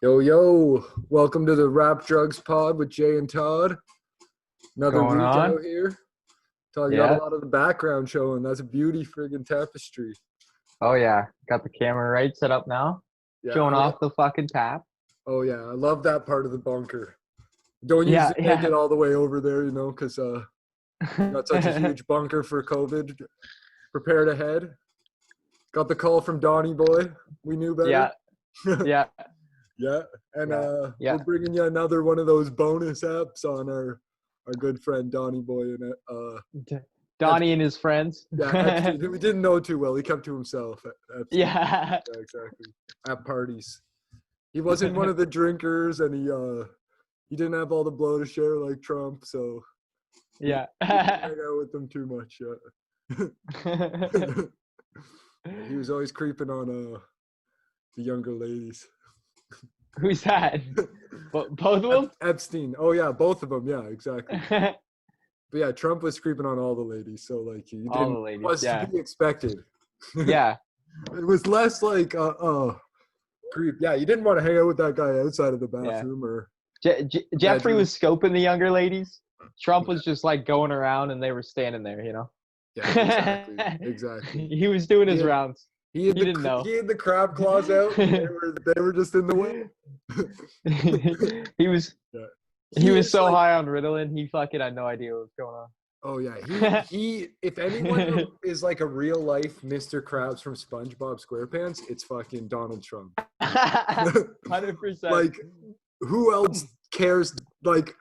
Yo, yo, welcome to the Rap Drugs Pod with Jay and Todd. Another Going week on? out here. Todd, you got Yeah. a lot of the background showing. That's a beauty friggin' tapestry. Oh yeah. Got the camera right set up now. Yeah. Showing off the fucking tap. Oh, yeah. I love that part of the bunker. Don't Yeah, usually make yeah. it all the way over there, because got such a huge bunker for COVID. Prepared ahead. Got the call from Donnie Boy. We knew better. Yeah. Yeah. And Yeah. we're bringing you another one of those bonus apps on our good friend Donnie Boy and Donnie and his friends. Yeah, Epstein, who we didn't know too well. He kept to himself. Epstein. Yeah. Yeah, exactly. At parties, he wasn't one of the drinkers, and he didn't have all the blow to share like Trump. So Yeah. he didn't hang out with them too much. He was always creeping on the younger ladies. Who's that? Both of them? Epstein. Oh yeah, both of them. Yeah, exactly. But yeah, Trump was creeping on all the ladies, so like you All didn't the ladies, was yeah. to be expected. Yeah. It was less like creep. Yeah, you didn't want to hang out with that guy outside of the bathroom or Jeffrey was scoping the younger ladies. Trump was just like going around and they were standing there, you know? Yeah, exactly. He was doing his rounds. He didn't know. He had the crab claws out. And they were just in the way. He was so high on Ritalin, he fucking had no idea what was going on. Oh yeah, he if anyone is like a real life Mr. Krabs from SpongeBob SquarePants, it's fucking Donald Trump. 100%. Like, who else cares? Like,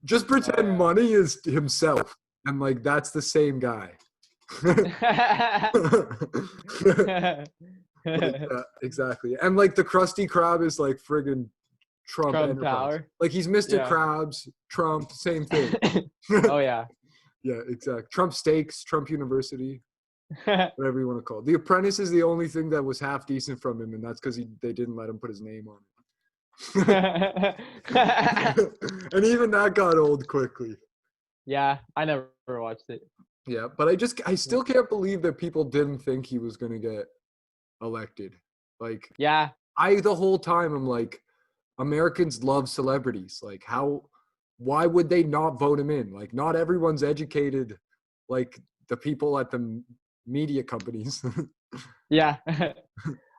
just pretend money is himself, and like that's the same guy. Exactly, and like the Krusty Krab is like friggin' Trump Enterprise. Tower. Like he's Mr. Krabs, Trump, same thing. Oh yeah. Yeah, exactly. Trump Steaks, Trump University, whatever you want to call it. The Apprentice is the only thing that was half decent from him, and that's because they didn't let him put his name on it. And even that got old quickly. Yeah, I never watched it. Yeah, but I still can't believe that people didn't think he was going to get elected. Like, yeah, the whole time I'm like, Americans love celebrities. Like, why would they not vote him in? Like, not everyone's educated like the people at the media companies. Yeah.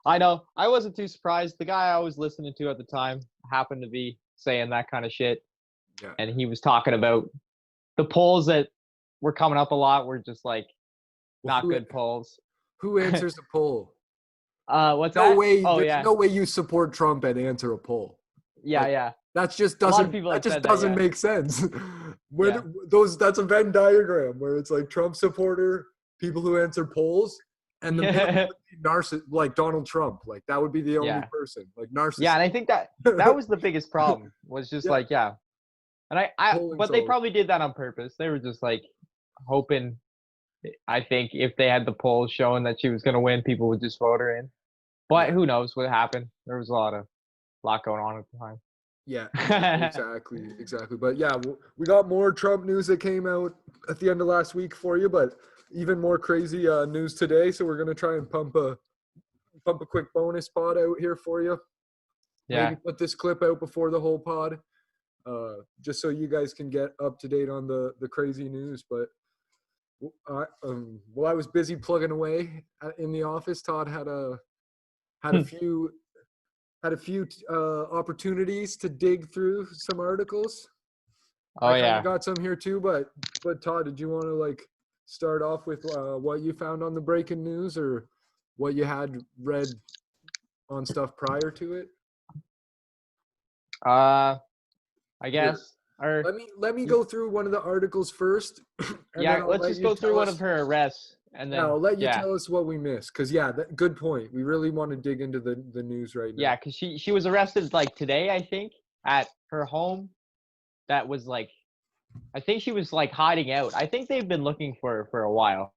I know. I wasn't too surprised. The guy I was listening to at the time happened to be saying that kind of shit. Yeah. And he was talking about the polls that were coming up a lot were just like not good polls. Who answers the poll? What's that? There's no way you support Trump and answer a poll. Yeah, like, yeah. That just doesn't make sense. That's a Venn diagram where it's like Trump supporter, people who answer polls, and the narcissist like Donald Trump. Like that would be the only person. Like narcissist. Yeah, and I think that was the biggest problem. Was just like And but they probably did that on purpose. They were just like hoping. I think if they had the polls showing that she was going to win, people would just vote her in. But who knows what happened? There was a lot going on at the time. Yeah, exactly. But yeah, we got more Trump news that came out at the end of last week for you, but even more crazy news today. So we're gonna try and pump a quick bonus pod out here for you. Yeah. Maybe put this clip out before the whole pod, just so you guys can get up to date on the crazy news. But while I was busy plugging away in the office, Todd had a few opportunities to dig through some articles. I got some here too, but Todd, did you want to like start off with what you found on the breaking news or what you had read on stuff prior to it? I guess. Or let me go through one of the articles first. Let's just go through one of her arrests. And then I'll let you tell us what we missed. Because, good point. We really want to dig into the news right now. Yeah, because she was arrested, like, today, I think, at her home. That was, like, I think she was, like, hiding out. I think they've been looking for her for a while.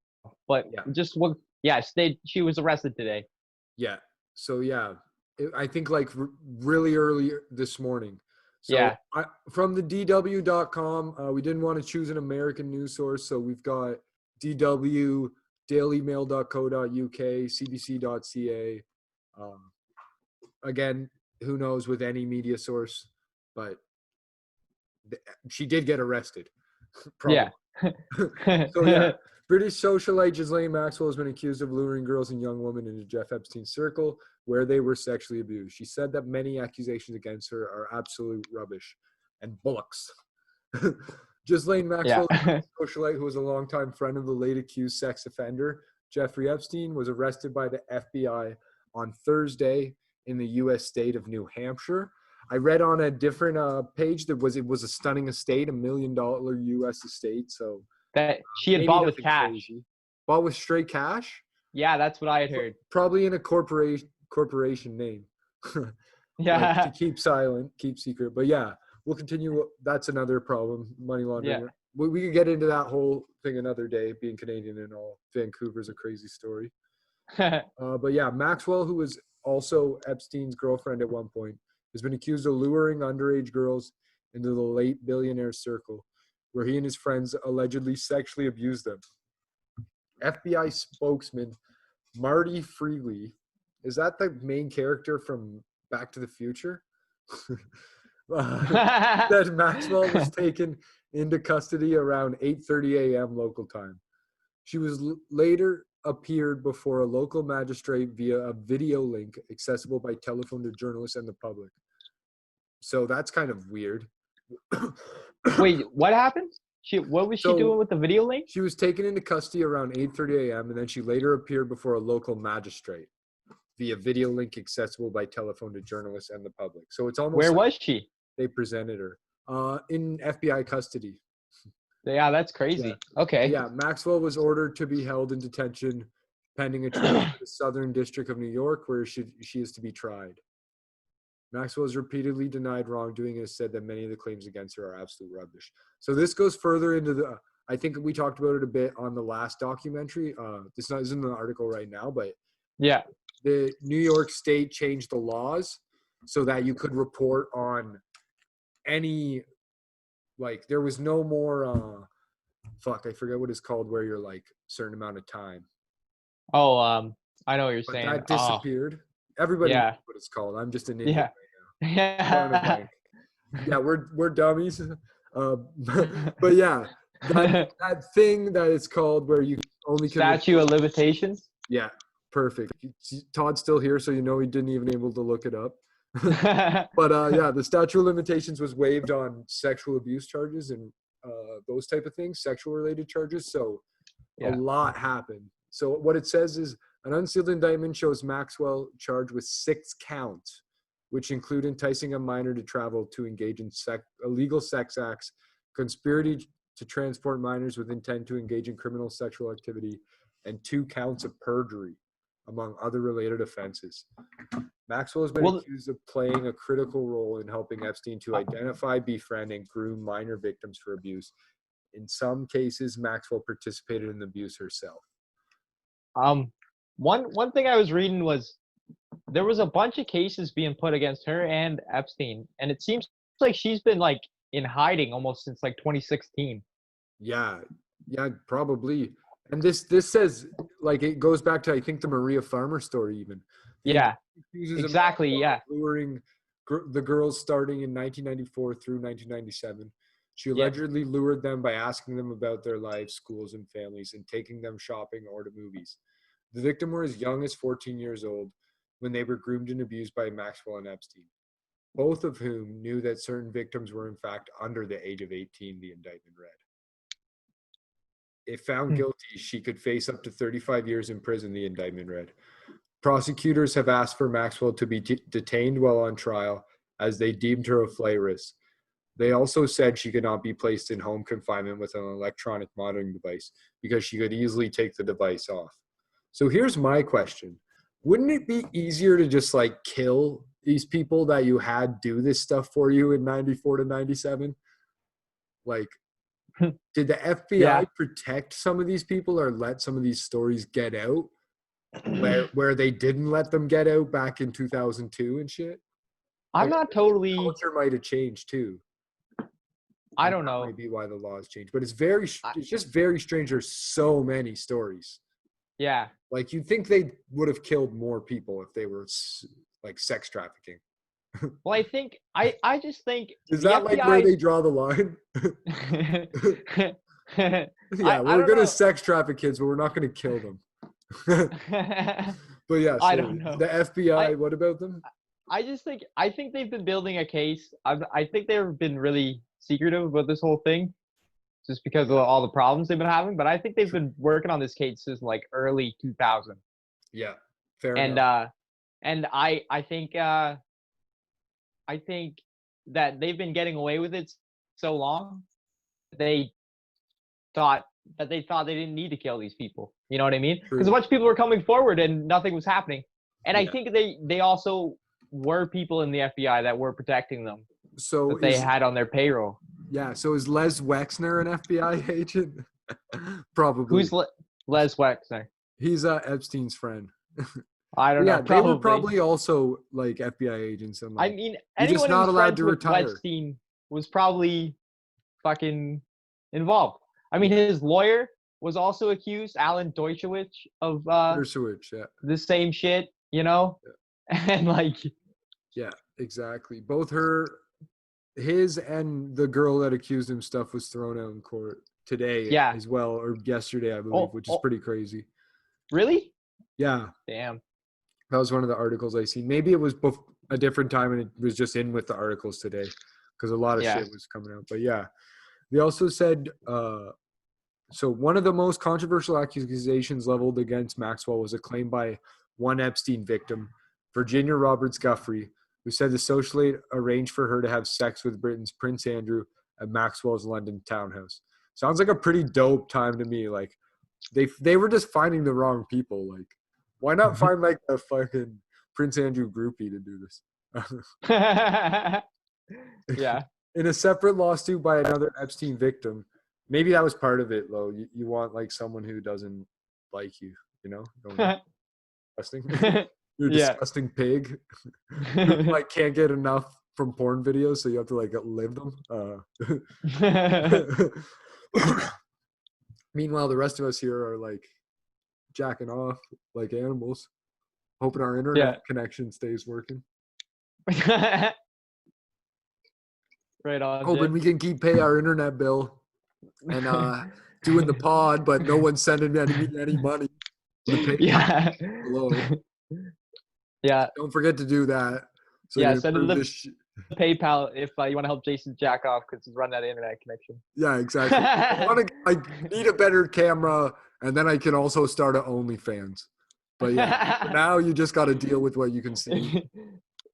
But she was arrested today. Yeah. So, I think, like, really early this morning. So, from the DW.com, we didn't want to choose an American news source. So, we've got DW, dailymail.co.uk, cbc.ca. Again, who knows with any media source, but she did get arrested. Yeah. So yeah, British socialite Ghislaine Maxwell has been accused of luring girls and young women into Jeff Epstein's circle where they were sexually abused. She said that many accusations against her are absolute rubbish and bullocks. Ghislaine Maxwell, a socialite who was a longtime friend of the late accused sex offender, Jeffrey Epstein, was arrested by the FBI on Thursday in the U.S. state of New Hampshire. I read on a different page that it was a stunning estate, $1 million U.S. estate. So that she had bought with cash. Crazy. Bought with straight cash? Yeah, that's what I had heard. Probably in a corporation name. Yeah. Like, to keep silent, keep secret. But yeah, we'll continue. That's another problem, money laundering. Yeah. We could get into that whole thing another day, being Canadian and all. Vancouver's a crazy story. But yeah, Maxwell, who was also Epstein's girlfriend at one point, has been accused of luring underage girls into the late billionaire circle, where he and his friends allegedly sexually abused them. FBI spokesman Marty Feely, is that the main character from Back to the Future? That Maxwell was taken into custody around 8:30 a.m. local time. She was later appeared before a local magistrate via a video link accessible by telephone to journalists and the public. So that's kind of weird. Wait, what happened? What was she doing with the video link? She was taken into custody around 8:30 a.m. and then she later appeared before a local magistrate via video link accessible by telephone to journalists and the public. So it's almost where was she? They presented her in FBI custody. Yeah, that's crazy. Yeah. Okay. Yeah, Maxwell was ordered to be held in detention pending a trial to the Southern District of New York, where she is to be tried. Maxwell has repeatedly denied wrongdoing and has said that many of the claims against her are absolute rubbish. So this goes further into the, I think we talked about it a bit on the last documentary. This isn't an article right now, but yeah, the New York State changed the laws so that you could report on any, like, there was no more, I forget what it's called, where you're like certain amount of time. Oh, I know what you're saying. That disappeared. Everybody knows what it's called. I'm just an idiot right now. Yeah. Yeah, we're dummies. But yeah, that thing that it's called where you only can statute of limitations. Yeah, perfect. Todd's still here, so you know he didn't even able to look it up. But yeah, the statute of limitations was waived on sexual abuse charges and those type of things, sexual related charges. So a lot happened. So what it says is an unsealed indictment shows Maxwell charged with 6 counts, which include enticing a minor to travel to engage in illegal sex acts, conspiracy to transport minors with intent to engage in criminal sexual activity, and 2 counts of perjury, among other related offenses. Maxwell has been accused of playing a critical role in helping Epstein to identify, befriend, and groom minor victims for abuse. In some cases, Maxwell participated in the abuse herself. One thing I was reading was there was a bunch of cases being put against her and Epstein, and it seems like she's been like in hiding almost since like 2016. Yeah, probably. And this says, like, it goes back to, I think, the Maria Farmer story even. Yeah, exactly. Yeah, luring the girls starting in 1994 through 1997. She allegedly lured them by asking them about their lives, schools, and families, and taking them shopping or to movies. The victim were as young as 14 years old when they were groomed and abused by Maxwell and Epstein, both of whom knew that certain victims were in fact under the age of 18, the indictment read. If found guilty, she could face up to 35 years in prison, the indictment read. Prosecutors have asked for Maxwell to be detained while on trial, as they deemed her a flight risk. They also said she could not be placed in home confinement with an electronic monitoring device because she could easily take the device off. So here's my question. Wouldn't it be easier to just like kill these people that you had do this stuff for you in 94 to 97? Like, did the FBI protect some of these people or let some of these stories get out where they didn't let them get out back in 2002 and shit? I'm not totally. Culture might have changed too. I don't know. That might be why the laws changed, but it's just very strange. There's so many stories. Yeah. Like, you'd think they would have killed more people if they were like sex trafficking. Well, I just think is that FBI, like where they draw the line? Yeah, I we're don't gonna know. sex traffic kids, but we're not gonna kill them. But yeah, I so don't know. the FBI, what about them? I think they've been building a case. I think they've been really secretive about this whole thing, just because of all the problems they've been having. But I think they've been working on this case since like early 2000. Yeah, fair And enough. and I think that they've been getting away with it so long. They thought they didn't need to kill these people. You know what I mean? Because a bunch of people were coming forward and nothing was happening. And I think they also were people in the FBI that were protecting them. So that they had on their payroll. Yeah. So is Les Wexner an FBI agent? Probably. Who's Les Wexner? He's Epstein's friend. I don't know. Yeah, they were probably also like FBI agents. And like, I mean, you're just not allowed to retire. Epstein was probably fucking involved. I mean, his lawyer was also accused, Alan Dershowitz, of the same shit, you know? Yeah. And like, yeah, exactly. Both his and the girl that accused him stuff was thrown out in court today as well, or yesterday, I believe, which is pretty crazy. Really? Yeah. Damn. That was one of the articles I seen. Maybe it was a different time and it was just in with the articles today because a lot of shit was coming out. But yeah, they also said, so one of the most controversial accusations leveled against Maxwell was a claim by one Epstein victim, Virginia Roberts Giuffre, who said the socialite arranged for her to have sex with Britain's Prince Andrew at Maxwell's London townhouse. Sounds like a pretty dope time to me. Like they were just finding the wrong people. Like, why not find like a fucking Prince Andrew groupie to do this? Yeah. In a separate lawsuit by another Epstein victim, maybe that was part of it, though. You want like someone who doesn't like you, you know? Disgusting. You're a disgusting pig. You like can't get enough from porn videos, so you have to like live them. Meanwhile, the rest of us here are like jacking off like animals, hoping our internet connection stays working. Right on. Hoping we can pay our internet bill and doing the pod, but no one's sending me any money. Yeah. Yeah. Don't forget to do that. So send it to PayPal if you want to help Jason jack off because he's running out of internet connection. Yeah, exactly. I need a better camera, and then I can also start an OnlyFans. But yeah, for now you just got to deal with what you can see.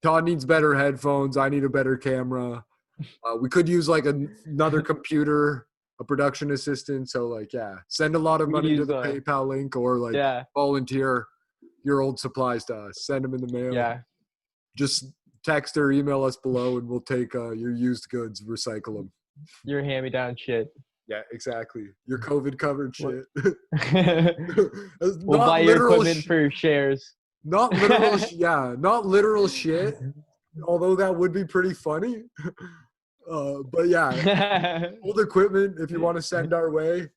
Todd needs better headphones. I need a better camera. We could use like another computer, a production assistant. So like, send a lot of money to the PayPal link or like volunteer your old supplies to us. Send them in the mail. Yeah. Just text or email us below and we'll take your used goods, recycle them. Your hand-me-down shit. Yeah, exactly. Your COVID covered shit. We'll buy your equipment for shares. Not literal not literal shit. Although that would be pretty funny. But yeah, old equipment, if you want to send our way,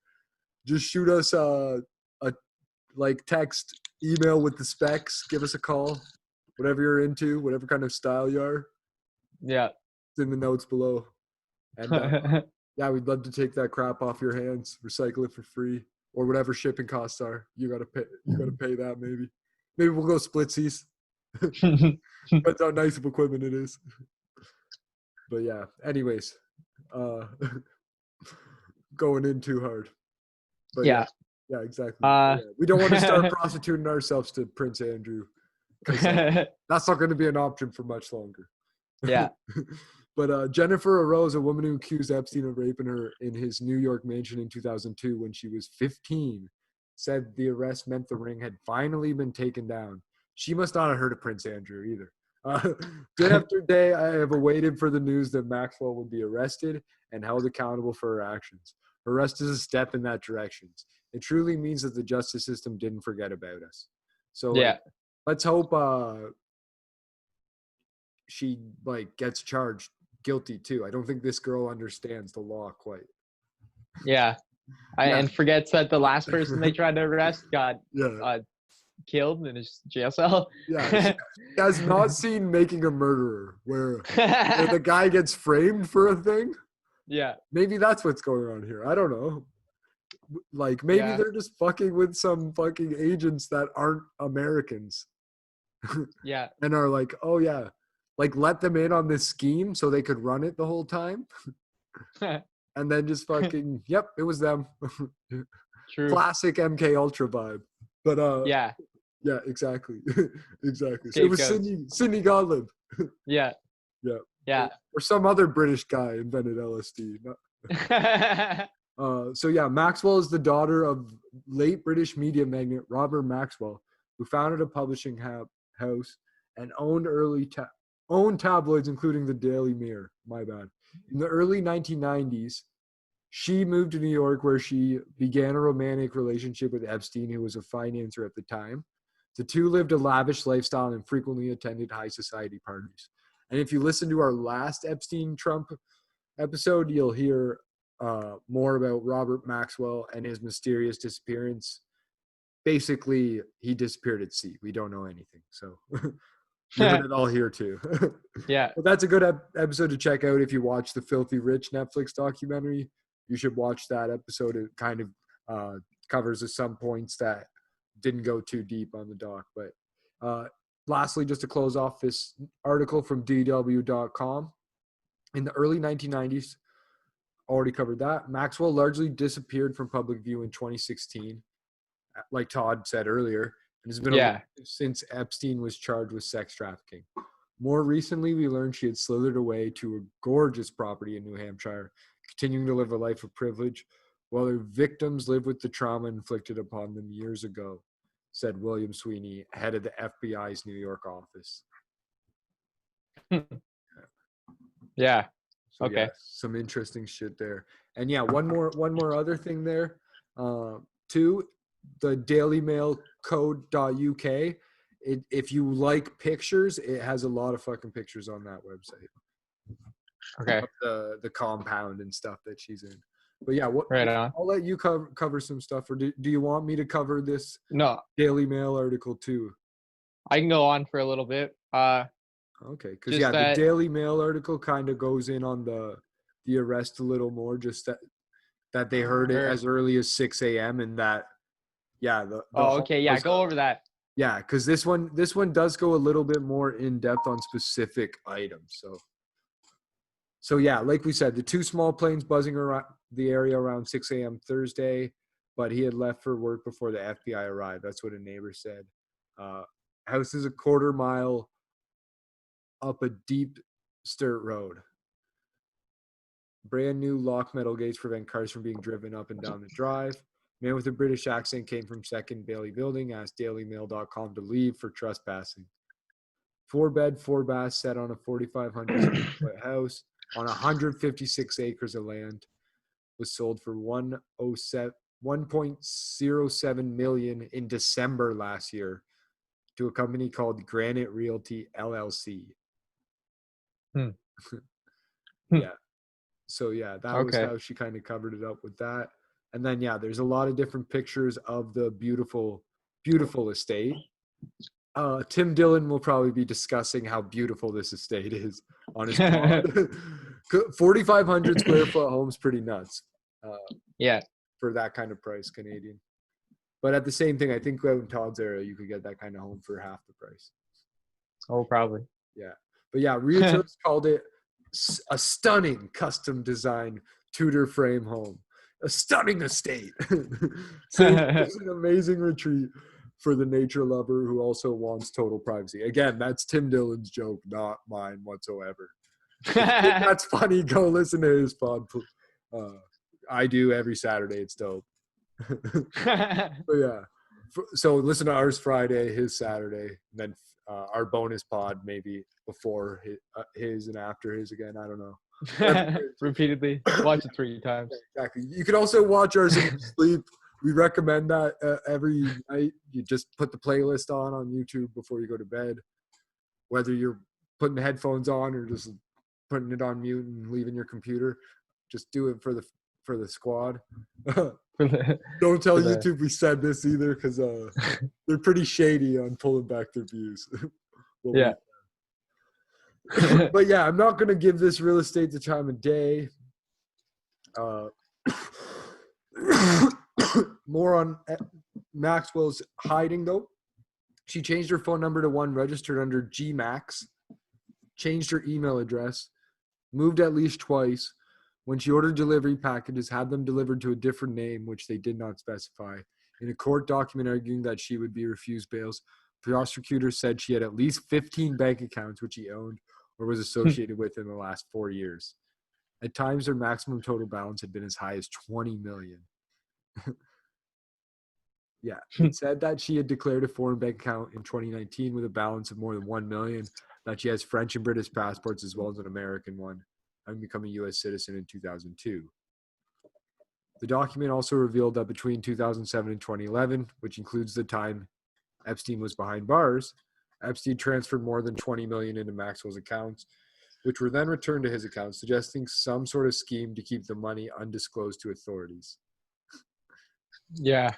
just shoot us a text, email with the specs, give us a call, whatever you're into, whatever kind of style you are. Yeah. It's in the notes below. And we'd love to take that crap off your hands, recycle it for free, or whatever shipping costs are. You gotta pay that maybe. Maybe we'll go splitsies. Depends how nice of equipment it is. But yeah, anyways, going in too hard. But yeah, exactly. We don't want to start prostituting ourselves to Prince Andrew because that's not going to be an option for much longer. Yeah. But Jennifer Arose, a woman who accused Epstein of raping her in his New York mansion in 2002 when she was 15, said the arrest meant the ring had finally been taken down. She must not have heard of Prince Andrew either. Day after day, I have awaited for the news that Maxwell would be arrested and held accountable for her actions. Her arrest is a step in that direction. It truly means that the justice system didn't forget about us. So let's hope she gets charged guilty too. I don't think this girl understands the law quite. Yeah. And forgets that the last person they tried to arrest got killed in his jail cell. Yeah, she has not seen Making a Murderer, where the guy gets framed for a thing. Yeah. Maybe that's what's going on here. I don't know. Like, maybe they're just fucking with some fucking agents that aren't Americans. Yeah. And are like, oh yeah, like let them in on this scheme so they could run it the whole time. And then just fucking, yep, it was them. True. Classic MK Ultra vibe. But yeah, exactly. Exactly. So it Scapegoats. was Sidney Gottlieb. Yeah. Yeah. Yeah. Or some other British guy invented LSD. So yeah, Maxwell is the daughter of late British media magnate Robert Maxwell, who founded a publishing house and owned owned tabloids, including the Daily Mirror. My bad. In the early 1990s, she moved to New York, where she began a romantic relationship with Epstein, who was a financier at the time. The two lived a lavish lifestyle and frequently attended high society parties. And if you listen to our last Epstein Trump episode, you'll hear more about Robert Maxwell and his mysterious disappearance. Basically, he disappeared at sea. We don't know anything. So you heard it all here too. Yeah. But that's a good episode to check out if you watch the Filthy Rich Netflix documentary. You should watch that episode. It kind of covers some points that didn't go too deep on the doc. But lastly, just to close off this article from DW.com, in the early 1990s, already covered that, Maxwell largely disappeared from public view in 2016, like Todd said earlier, and has been since Epstein was charged with sex trafficking. More recently, we learned she had slithered away to a gorgeous property in New Hampshire, continuing to live a life of privilege, while her victims live with the trauma inflicted upon them years ago, said William Sweeney, head of the FBI's New York office. Yeah. So, okay. Yeah, some interesting shit there. And yeah, one more other thing there. Too, the Daily Mail code.uk. If you like pictures, it has a lot of fucking pictures on that website. Okay. The compound and stuff that she's in. But yeah, right on. I'll let you cover some stuff. Or do you want me to cover this Daily Mail article too? I can go on for a little bit. Okay, because the Daily Mail article kind of goes in on the arrest a little more, just that they heard it as early as 6 a.m. and that go over that. Yeah, because this one does go a little bit more in depth on specific items. So yeah, like we said, the two small planes buzzing around the area around 6 a.m. Thursday, but he had left for work before the FBI arrived. That's what a neighbor said. House is a quarter mile up a deep dirt road. Brand new lock metal gates prevent cars from being driven up and down the drive. Man with a British accent came from Second Bailey Building, asked dailymail.com to leave for trespassing. 4-bed, 4-bath set on a 4,500 square foot house on 156 acres of land, was sold for $1.07 million in December last year to a company called Granite Realty LLC. Yeah. So yeah, that was how she kind of covered it up with that. And then there's a lot of different pictures of the beautiful, beautiful estate. Tim Dillon will probably be discussing how beautiful this estate is on his pod. 4,500 square foot home's pretty nuts. For that kind of price, Canadian. But at the same thing, I think in Todd's era, you could get that kind of home for half the price. Oh, probably. Yeah. But yeah, realtors called it a stunning custom design Tudor frame home. A stunning estate. So it's an amazing retreat for the nature lover who also wants total privacy. Again, that's Tim Dillon's joke, not mine whatsoever. If that's funny, go listen to his pod. I do every Saturday. It's dope. But yeah. So listen to ours Friday, his Saturday, and then our bonus pod maybe before his and after his again. I don't know. Repeatedly. Watch it 3 times. Exactly. You can also watch ours in your sleep. We recommend that every night. You just put the playlist on YouTube before you go to bed. Whether you're putting the headphones on or just putting it on mute and leaving your computer, just do it for the for the squad. Don't tell YouTube we said this either, because they're pretty shady on pulling back their views. Yeah. But yeah, I'm not going to give this real estate the time of day. More on Maxwell's hiding, though. She changed her phone number to one registered under GMax, changed her email address, moved at least twice. When she ordered delivery packages, had them delivered to a different name, which they did not specify. In a court document arguing that she would be refused bails, prosecutors said she had at least 15 bank accounts which she owned or was associated with in the last 4 years. At times, her maximum total balance had been as high as $20 million. Yeah, it said that she had declared a foreign bank account in 2019 with a balance of more than $1 million, that she has French and British passports as well as an American one, having become a U.S. citizen in 2002. The document also revealed that between 2007 and 2011, which includes the time Epstein was behind bars, Epstein transferred more than $20 million into Maxwell's accounts, which were then returned to his account, suggesting some sort of scheme to keep the money undisclosed to authorities. Yeah.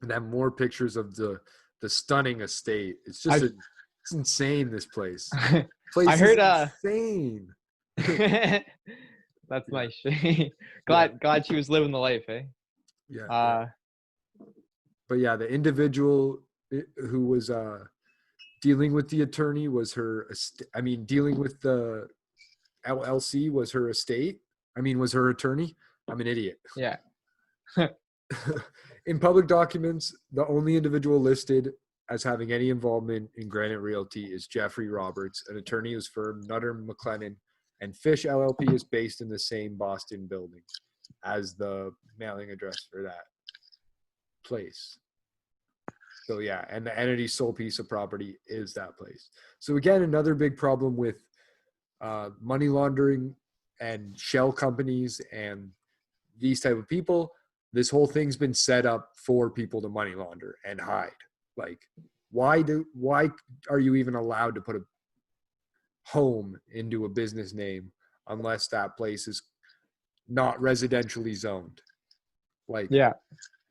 And then more pictures of the stunning estate. It's just it's insane, this place. I heard insane. That's nice. glad she was living the life, eh? Yeah. But yeah, the individual who was dealing with the attorney was dealing with the LLC was her estate. Was her attorney. I'm an idiot. Yeah. In public documents, the only individual listed as having any involvement in Granite Realty is Jeffrey Roberts, an attorney whose firm Nutter McLennan and Fish LLP is based in the same Boston building as the mailing address for that place. So yeah, and the entity's sole piece of property is that place. So again, another big problem with money laundering and shell companies and these type of people. This whole thing's been set up for people to money launder and hide. Like, why are you even allowed to put a home into a business name unless that place is not residentially zoned? Like, yeah,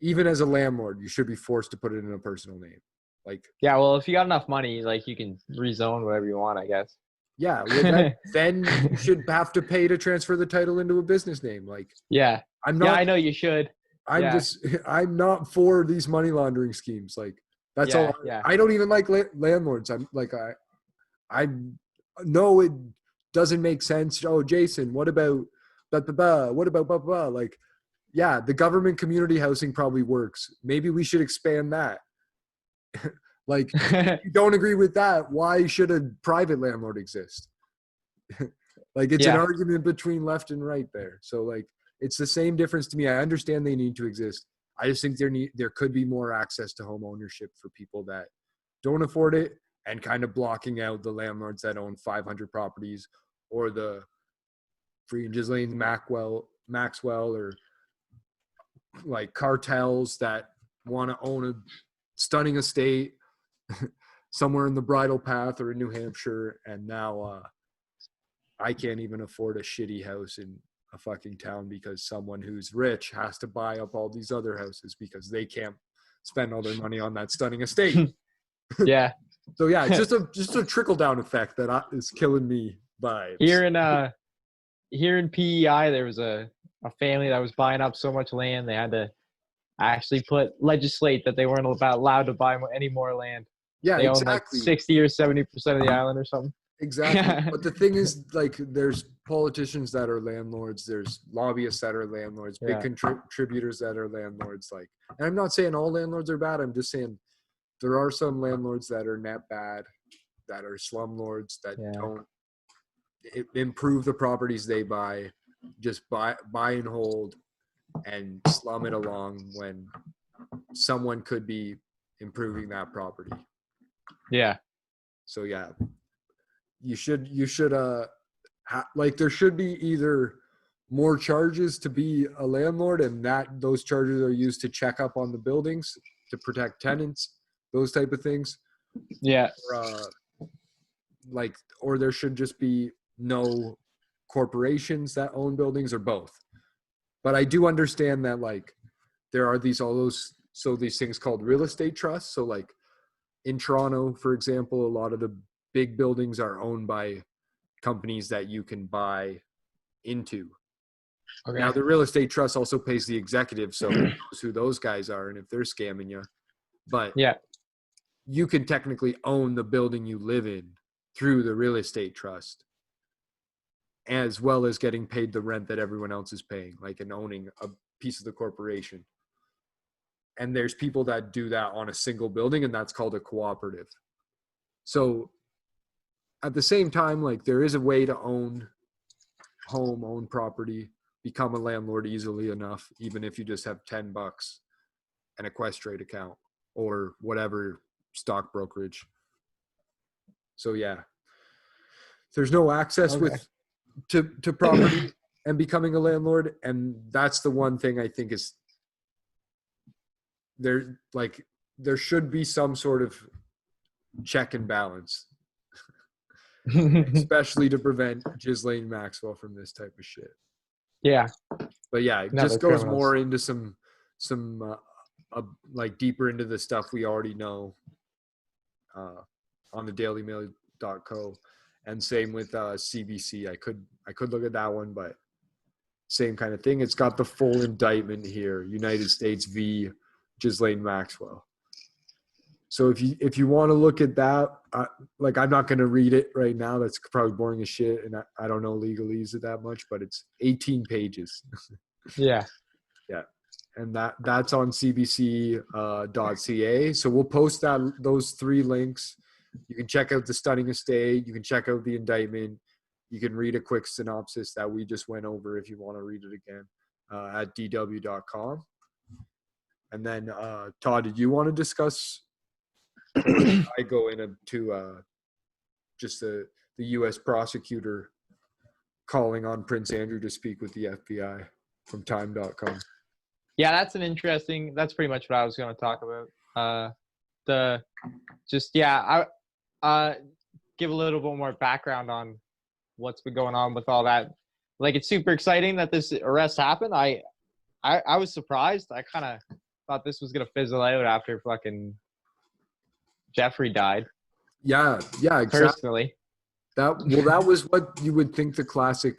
even as a landlord, you should be forced to put it in a personal name. Like, yeah, well, if you got enough money, like, you can rezone whatever you want, I guess. Yeah, well, then you should have to pay to transfer the title into a business name. Like, yeah, I know you should. I'm not for these money laundering schemes. Like, that's all. Yeah. I don't even like landlords. I'm like, I know it doesn't make sense. Oh, Jason, what about blah, blah, blah? What about blah, blah, blah? Like, yeah, the government community housing probably works. Maybe we should expand that. Like, if you don't agree with that, why should a private landlord exist? Like, it's an argument between left and right there. So, like, it's the same difference to me. I understand they need to exist. I just think there could be more access to home ownership for people that don't afford it, and kind of blocking out the landlords that own 500 properties, or the free Ghislaine Maxwell, or like cartels that want to own a stunning estate somewhere in the bridle path or in New Hampshire, and now I can't even afford a shitty house in a fucking town because someone who's rich has to buy up all these other houses because they can't spend all their money on that stunning estate. Yeah. So yeah, it's just a trickle down effect that is killing me vibes. Here in PEI, there was a family that was buying up so much land they had to actually legislate that they weren't allowed to buy any more land. Yeah, they exactly. own like 60 or 70% of the island or something. Exactly. But the thing is, like, there's politicians that are landlords, there's lobbyists that are landlords, big contributors that are landlords. Like, and I'm not saying all landlords are bad. I'm just saying there are some landlords that are net bad, that are slumlords that don't improve the properties they buy, just buy and hold and slum it along when someone could be improving that property. Yeah. So yeah, you should like, there should be either more charges to be a landlord, and that those charges are used to check up on the buildings to protect tenants, those type of things. Yeah. Or there should just be no corporations that own buildings, or both. But I do understand that like there are these things called real estate trusts. So like in Toronto, for example, a lot of the big buildings are owned by companies that you can buy into. Okay. Now the real estate trust also pays the executive, so who knows who those guys are and if they're scamming you. But yeah, you can technically own the building you live in through the real estate trust, as well as getting paid the rent that everyone else is paying, like in owning a piece of the corporation. And there's people that do that on a single building, and that's called a cooperative. So at the same time, like there is a way to own property, become a landlord easily enough, even if you just have $10 and a Questrade account or whatever stock brokerage. So yeah, there's no access to property and becoming a landlord. And that's the one thing I think is there should be some sort of check and balance, especially to prevent Ghislaine Maxwell from this type of shit. Yeah. But yeah, it just goes more into some like deeper into the stuff we already know on the dailymail.co, and same with CBC. I could look at that one, but same kind of thing. It's got the full indictment here, United States v. Ghislaine Maxwell. So if you want to look at that, like I'm not going to read it right now. That's probably boring as shit, and I don't know legalese it that much, but it's 18 pages. Yeah. Yeah. And that's on cbc.ca. So we'll post those 3 links. You can check out the stunning estate. You can check out the indictment. You can read a quick synopsis that we just went over if you want to read it again at dw.com. And then, Todd, did you want to discuss? I go into just the U.S. prosecutor calling on Prince Andrew to speak with the FBI from time.com. Yeah, that's pretty much what I was going to talk about. I give a little bit more background on what's been going on with all that. Like, it's super exciting that this arrest happened. I was surprised. I kind of thought this was going to fizzle out after fucking Jeffrey died. Yeah, exactly. Personally. That was what you would think the classic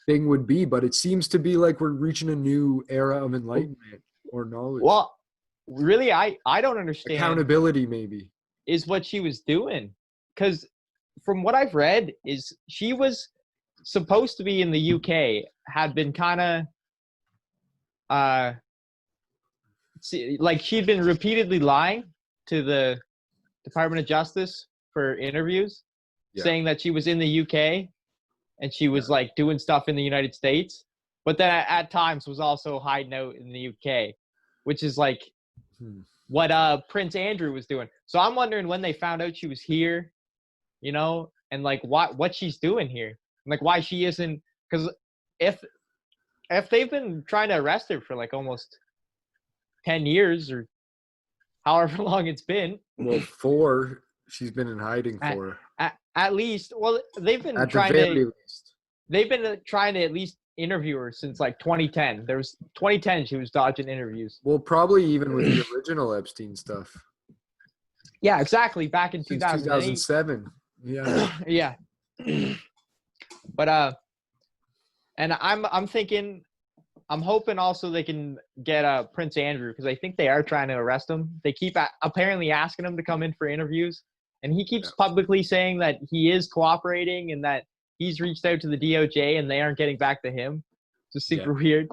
thing would be, but it seems to be like we're reaching a new era of enlightenment or knowledge. Well, really, I don't understand. Accountability, maybe. Is what she was doing. Because from what I've read, is she was supposed to be in the UK, had been kind of, like she'd been repeatedly lying to the Department of Justice for interviews, saying that she was in the UK and she was like doing stuff in the United States, but then at times was also hiding out in the UK, which is like what Prince Andrew was doing. So I'm wondering when they found out she was here, you know, and like what she's doing here, and like why she isn't, because if they've been trying to arrest her for like almost 10 years or however long it's been. Well, 4 she's been in hiding for. At least, well, they've been trying to at least interview her since like 2010. There was 2010 she was dodging interviews. Well, probably even with the original Epstein stuff. Yeah, exactly. Back in 2007. Yeah. Yeah. But and I'm thinking, I'm hoping also they can get Prince Andrew, because I think they are trying to arrest him. They keep apparently asking him to come in for interviews, and he keeps publicly saying that he is cooperating and that he's reached out to the DOJ and they aren't getting back to him. It's just super weird.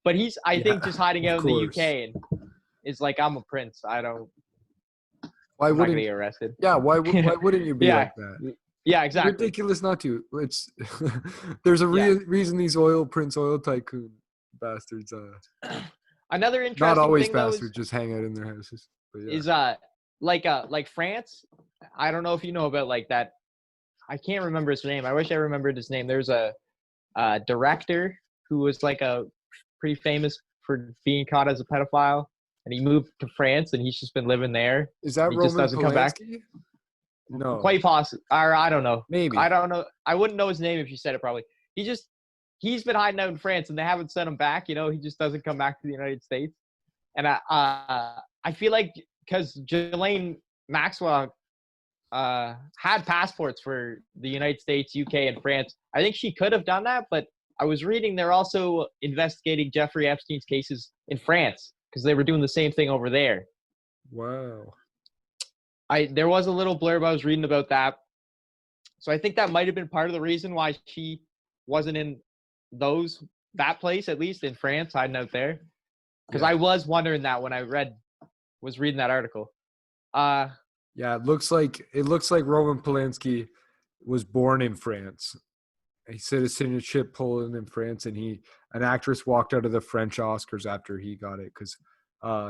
But he's, I think, just hiding out in the UK and is like, I'm a prince. I'm not gonna get arrested. Yeah, why wouldn't you be like that? Yeah, exactly. Ridiculous not to. It's there's a reason these Prince oil tycoon bastards. Another interesting not always thing, bastards, just hang out in their houses. Is like France. I don't know if you know about like that. I can't remember his name. I wish I remembered his name. There's a director who was like a pretty famous for being caught as a pedophile, and he moved to France, and he's just been living there. Is that he Roman just doesn't Polanski? Come back? No, quite possible. Or I don't know. Maybe. I don't know. I wouldn't know his name if you said it. Probably. He just he's been hiding out in France, and they haven't sent him back. He just doesn't come back to the United States. And I feel like because Ghislaine Maxwell had passports for the United States, UK, and France, I think she could have done that. But I was reading they're also investigating Jeffrey Epstein's cases in France because they were doing the same thing over there. Wow. There was a little blurb I was reading about that. So I think that might have been part of the reason why she wasn't in that place, at least in France, hiding out there. Because I was wondering that when I was reading that article. Yeah, it looks like Roman Polanski was born in France. He citizenship Poland in France, and an actress walked out of the French Oscars after he got it because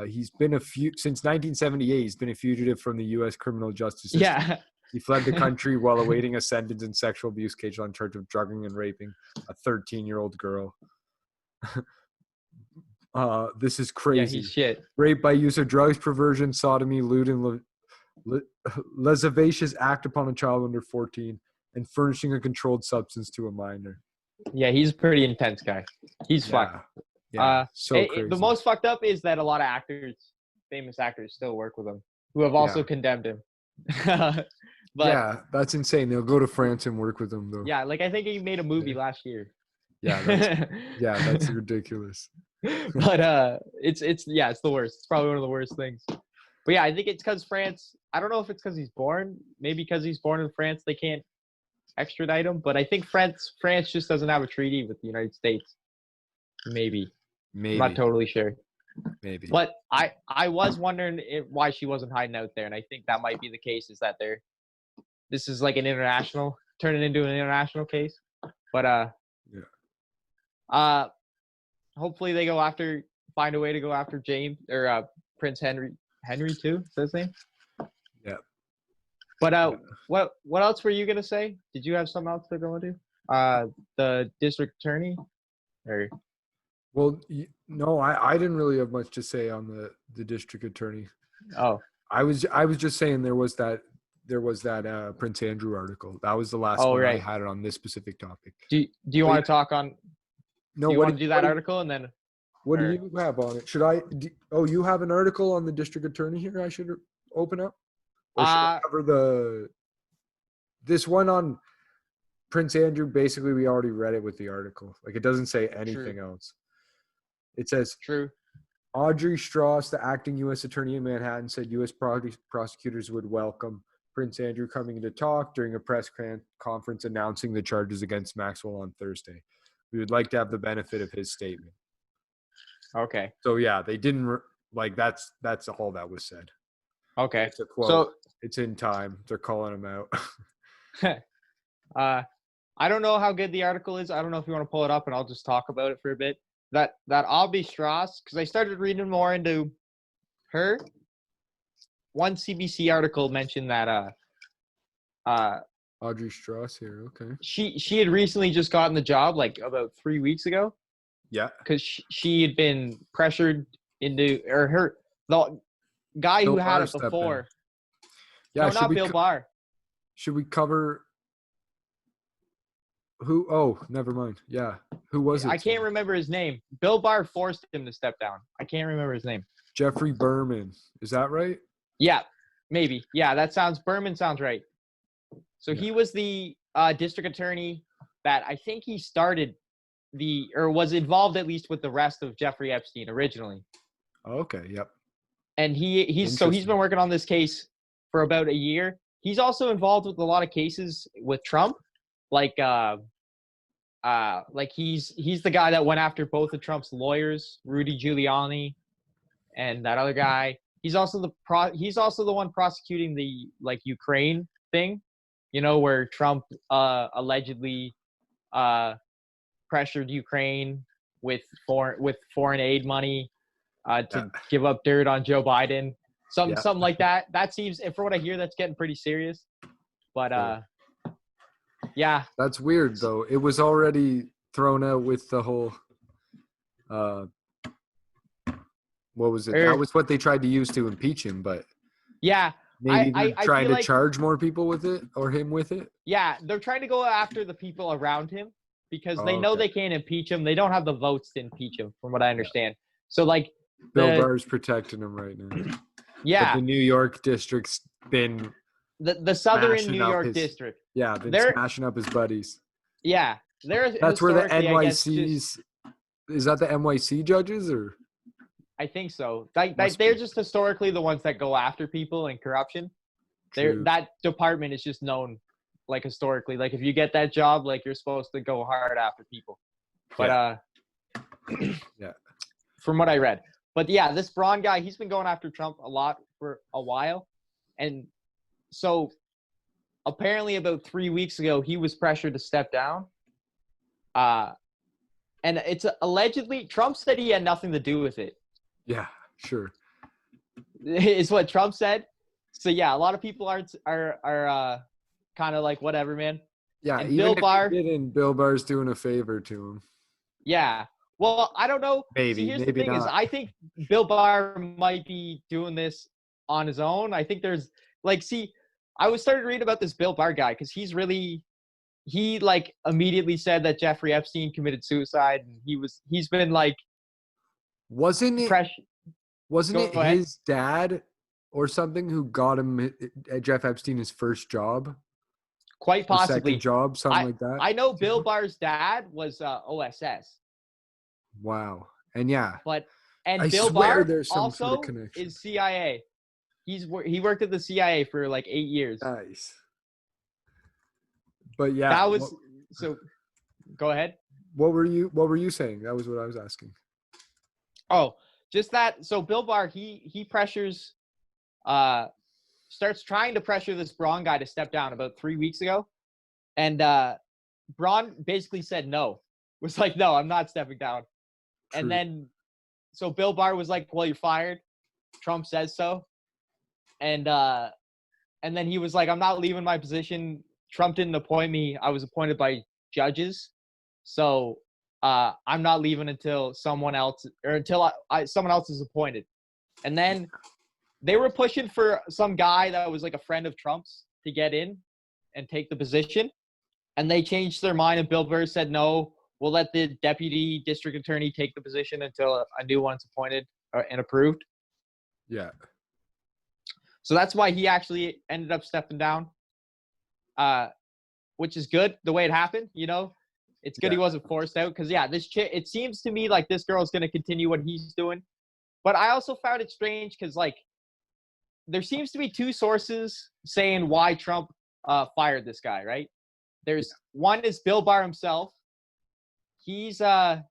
he's been since 1978. He's been a fugitive from the U.S. criminal justice system. Yeah. He fled the country while awaiting a sentence in sexual abuse case on charge of drugging and raping a 13-year-old girl. This is crazy. Yeah, he's shit. Rape by use of drugs, perversion, sodomy, lewd, and lascivious act upon a child under 14, and furnishing a controlled substance to a minor. Yeah, he's a pretty intense guy. He's fucked. Yeah, so crazy. The most fucked up is that a lot of famous actors, still work with him, who have also condemned him. But, yeah, that's insane. They'll go to France and work with him, though. Yeah, like I think he made a movie last year. Yeah, that's ridiculous. But it's the worst. It's probably one of the worst things. But yeah, I think it's because France. I don't know if it's because he's born. Maybe because he's born in France, they can't extradite him. But I think France just doesn't have a treaty with the United States. Maybe. I'm not totally sure. Maybe. But I was wondering why she wasn't hiding out there, and I think that might be the case. Is that this is like turning into an international case. But hopefully they find a way to go after James or Prince Henry too. Is that his name? Yeah. But what else were you gonna say? Did you have something else to go into? The district attorney, or? Well, no, I didn't really have much to say on the district attorney. Oh. I was just saying there was that Prince Andrew article. That was the last one right. I had it on this specific topic. Do you want to talk on? No. Do you want to do that article and then? What do you have on it? Should I? You have an article on the district attorney here. I should open up. Or should I cover this one on Prince Andrew? Basically, we already read it with the article. Like, it doesn't say anything else. It says, True. Audrey Strauss, the acting U.S. attorney in Manhattan, said U.S. prosecutors would welcome Prince Andrew coming to talk during a press conference announcing the charges against Maxwell on Thursday. We would like to have the benefit of his statement. Okay. So, yeah, they didn't that's all that was said. Okay. It's a quote. So, it's in time. They're calling him out. I don't know how good the article is. I don't know if you want to pull it up and I'll just talk about it for a bit. That Audrey Strauss, because I started reading more into her. One CBC article mentioned that Audrey Strauss here, okay. She had recently just gotten the job like about 3 weeks ago. Yeah. Because she had been pressured into, or the guy who had it before. Yeah, no, not Bill Barr. Should we cover who? Oh, never mind. Yeah. Who was it? I can't remember his name. Bill Barr forced him to step down. I can't remember his name. Jeffrey Berman. Is that right? Yeah, maybe. Yeah, Berman sounds right. So he was the district attorney that I think he started or was involved at least with the rest of Jeffrey Epstein originally. Okay, yep. And he's been working on this case for about a year. He's also involved with a lot of cases with Trump. Like he's the guy that went after both of Trump's lawyers, Rudy Giuliani, and that other guy. He's also the one prosecuting the Ukraine thing, where Trump allegedly pressured Ukraine with foreign aid money to give up dirt on Joe Biden. Something like that. That seems, and for what I hear, that's getting pretty serious. But yeah. That's weird though. It was already thrown out with the whole what was it? That was what they tried to use to impeach him, but yeah. Maybe they're trying to charge more people with it or him with it. Yeah, they're trying to go after the people around him because they know they can't impeach him. They don't have the votes to impeach him, from what I understand. So like Bill Barr's protecting him right now. Yeah. But the New York district's been the southern New York district. Yeah, been smashing up his buddies. Yeah. That's where the NYC's is that the NYC judges or? I think so. They're just historically the ones that go after people and corruption. That department is just known, like, historically. Like, if you get that job, like, you're supposed to go hard after people. But yeah, from what I read. But yeah, this Braun guy, he's been going after Trump a lot for a while, and so apparently about 3 weeks ago, he was pressured to step down. And it's allegedly Trump said he had nothing to do with it. Yeah, sure. Is what Trump said. So yeah, a lot of people are kind of like, whatever, man. Yeah, and even Bill Barr's doing a favor to him. Yeah. Well, I don't know. Maybe. Here's maybe the thing not. is, I think Bill Barr might be doing this on his own. I think there's I was starting to read about this Bill Barr guy because he like immediately said that Jeffrey Epstein committed suicide, and he's been like, wasn't it his dad or something who got him Jeff Epstein his first job? Quite possibly. Second job, something like that. I know Bill Barr's dad was OSS. Wow. And yeah. And Bill Barr also is CIA. He worked at the CIA for like 8 years. Nice. But yeah. That was so go ahead. What were you saying? That was what I was asking. Oh, just that. So Bill Barr, he pressures starts trying to pressure this Braun guy to step down about 3 weeks ago. And Braun basically said no. Was like, no, I'm not stepping down. True. And then so Bill Barr was like, well, you're fired. Trump says so. And then he was like, I'm not leaving my position. Trump didn't appoint me. I was appointed by judges. So I'm not leaving until someone else someone else is appointed. And then they were pushing for some guy that was like a friend of Trump's to get in and take the position. And they changed their mind, and Bill Barr said, no, we'll let the deputy district attorney take the position until a new one's appointed and approved. Yeah. So that's why he actually ended up stepping down, which is good the way it happened. You know, it's good he wasn't forced out because, yeah, it seems to me like this girl is going to continue what he's doing. But I also found it strange because, like, there seems to be two sources saying why Trump fired this guy, right? There's one is Bill Barr himself. He's the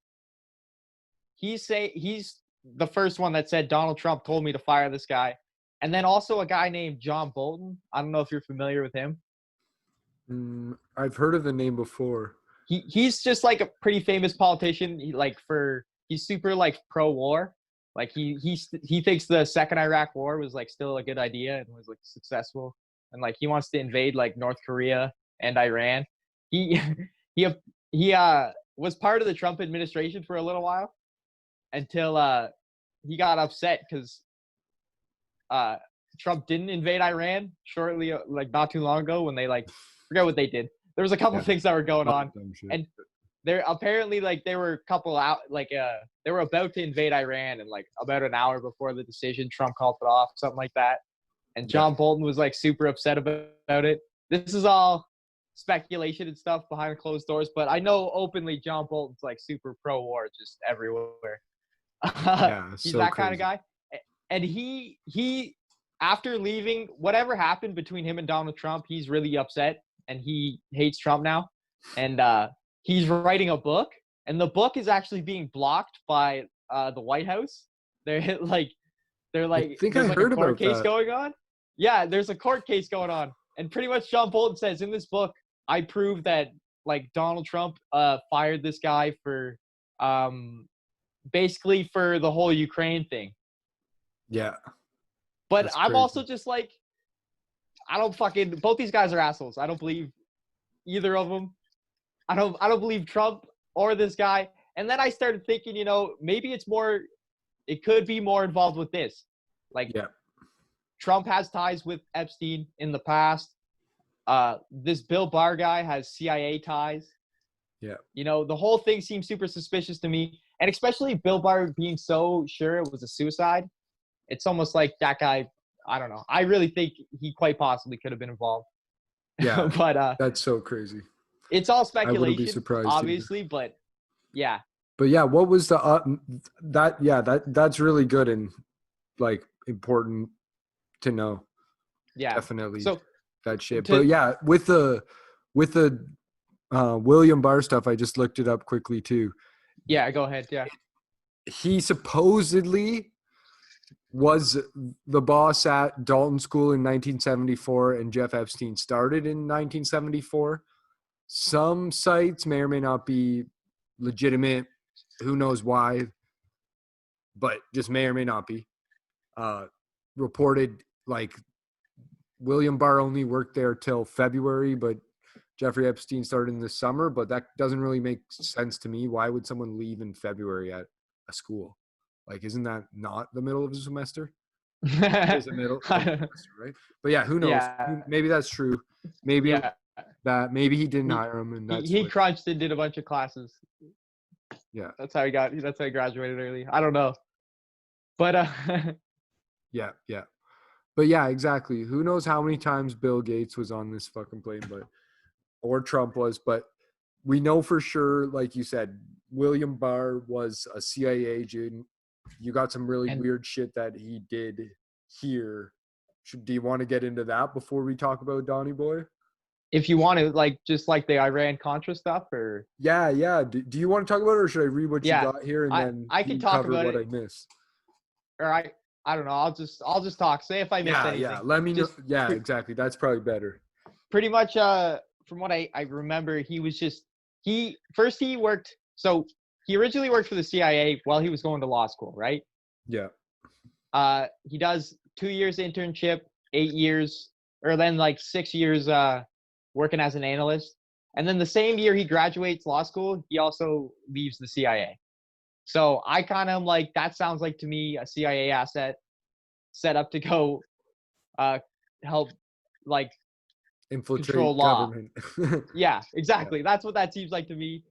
first one that said Donald Trump told me to fire this guy. And then also a guy named John Bolton. I don't know if you're familiar with him. I've heard of the name before. He's just like a pretty famous politician. He's super like pro-war. Like he thinks the second Iraq war was like still a good idea and was like successful. And like he wants to invade like North Korea and Iran. He was part of the Trump administration for a little while until he got upset because Trump didn't invade Iran shortly, like not too long ago when they forget what they did. There was a couple things that were going on, and they're apparently they were a couple out they were about to invade Iran, and like about an hour before the decision, Trump called it off, something like that. And John Bolton was like super upset about it. This is all speculation and stuff behind closed doors, but I know openly John Bolton's like super pro-war, just everywhere. He's that kind of guy. And he after leaving, whatever happened between him and Donald Trump, he's really upset and he hates Trump now. And he's writing a book, and the book is actually being blocked by the White House. They're like I think I heard a court about case that. going on. Yeah, there's a court case going on. And pretty much John Bolton says in this book, I prove that like Donald Trump fired this guy for basically for the whole Ukraine thing. Yeah. But I'm also just like, both these guys are assholes. I don't believe either of them. I don't believe Trump or this guy. And then I started thinking, maybe it could be more involved with this. Trump has ties with Epstein in the past. This Bill Barr guy has CIA ties. Yeah. You know, the whole thing seems super suspicious to me. And especially Bill Barr being so sure it was a suicide. It's almost like that guy, I don't know. I really think he quite possibly could have been involved. Yeah. But that's so crazy. it's all I wouldn't be speculation, surprised obviously, either. but yeah. But yeah, what was the that's really good and like important to know. Yeah. Definitely So that shit. But yeah, with the William Barr stuff, I just looked it up quickly too. Yeah, go ahead. Yeah. He supposedly was the boss at Dalton School in 1974, and Jeff Epstein started in 1974. Some sites may or may not be legitimate. Who knows why? But just may or may not be. Reported like William Barr only worked there till February, but Jeffrey Epstein started in the summer. But that doesn't really make sense to me. Why would someone leave in February at a school? Like, isn't that not the middle of the semester? It's the middle of the semester, right? But yeah, who knows? Yeah. Maybe that's true. Maybe maybe he didn't hire him, and that's he crunched and did a bunch of classes. Yeah, that's how he graduated early. I don't know, but yeah. But yeah, exactly. Who knows how many times Bill Gates was on this fucking plane, or Trump was, but we know for sure, like you said, William Barr was a CIA agent. You got some really weird shit that he did here. Do you want to get into that before we talk about Donnie Boy? If you want to, like, just like the Iran-Contra stuff, or yeah. Do you want to talk about it, or should I read what you got here and then I can talk about what it. I missed? Or I don't know. I'll just talk. Say if I missed anything. Yeah. Let me know. Yeah, exactly. That's probably better. Pretty much. From what I remember, he worked. So he originally worked for the CIA while he was going to law school, right? Yeah. He does 2 years internship, 8 years, or then like 6 years working as an analyst. And then the same year he graduates law school, he also leaves the CIA. So I kind of am like, that sounds like to me a CIA asset set up to go help like infiltrate control law. Government. Yeah, exactly. Yeah. That's what that seems like to me,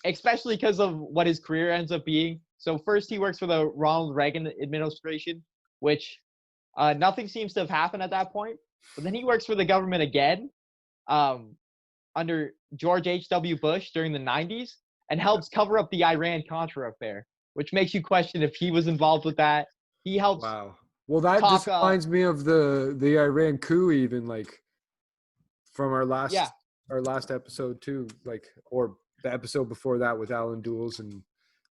especially because of what his career ends up being. So first he works for the Ronald Reagan administration, which nothing seems to have happened at that point. But then he works for the government again under George H.W. Bush during the 90s and helps cover up the Iran-Contra affair, which makes you question if he was involved with that. He helps. Wow. Well, that just reminds me of the Iran coup, even like from our last episode too, like, or the episode before that with Alan Dulles and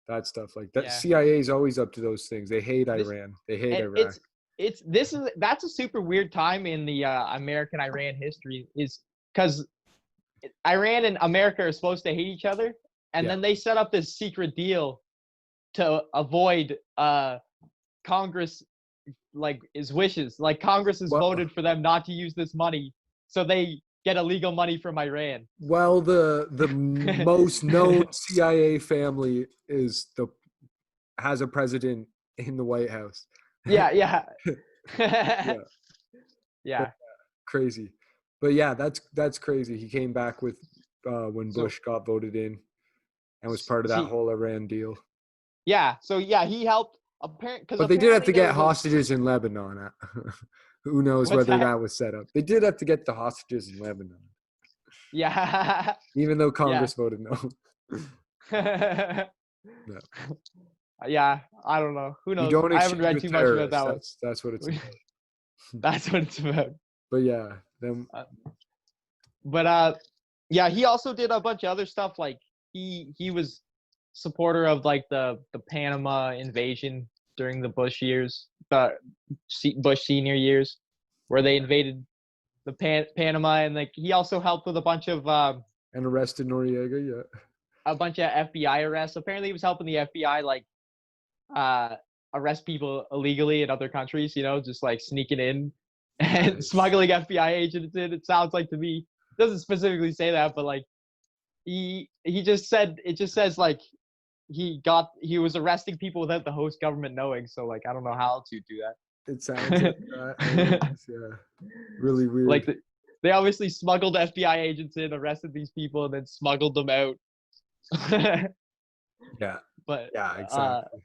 that stuff. Like that, CIA is always up to those things. They hate Iran. They hate Iraq. That's a super weird time in the American-Iran history, is because Iran and America are supposed to hate each other, and then they set up this secret deal to avoid Congress his wishes. Like Congress has voted for them not to use this money, so they get illegal money from Iran. Well, the most known CIA family has a president in the White House. Yeah. Crazy. But yeah, that's crazy. He came back with when Bush got voted in and was part of that whole Iran deal. Yeah. So yeah, he helped. But they did have to get hostages in Lebanon. Who knows whether that was set up? They did have to get the hostages in Lebanon. Yeah. Even though Congress voted no. No. Yeah, I don't know. Who knows? I haven't read too much about that one. That's what it's about. That's what it's about. But yeah, yeah, he also did a bunch of other stuff. Like he was supporter of like the Panama invasion during the Bush years, the Bush senior years, where they invaded the Panama, and like he also helped with a bunch of and arrested Noriega, a bunch of FBI arrests. Apparently, he was helping the FBI like arrest people illegally in other countries. You know, just like sneaking in and smuggling FBI agents in. It sounds like to me. It doesn't specifically say that, but like he just said, it just says like he was arresting people without the host government knowing. So like I don't know how else you'd do that. It sounds like that. Yeah, really weird. Like they obviously smuggled FBI agents in, arrested these people, and then smuggled them out. Yeah. But yeah, exactly.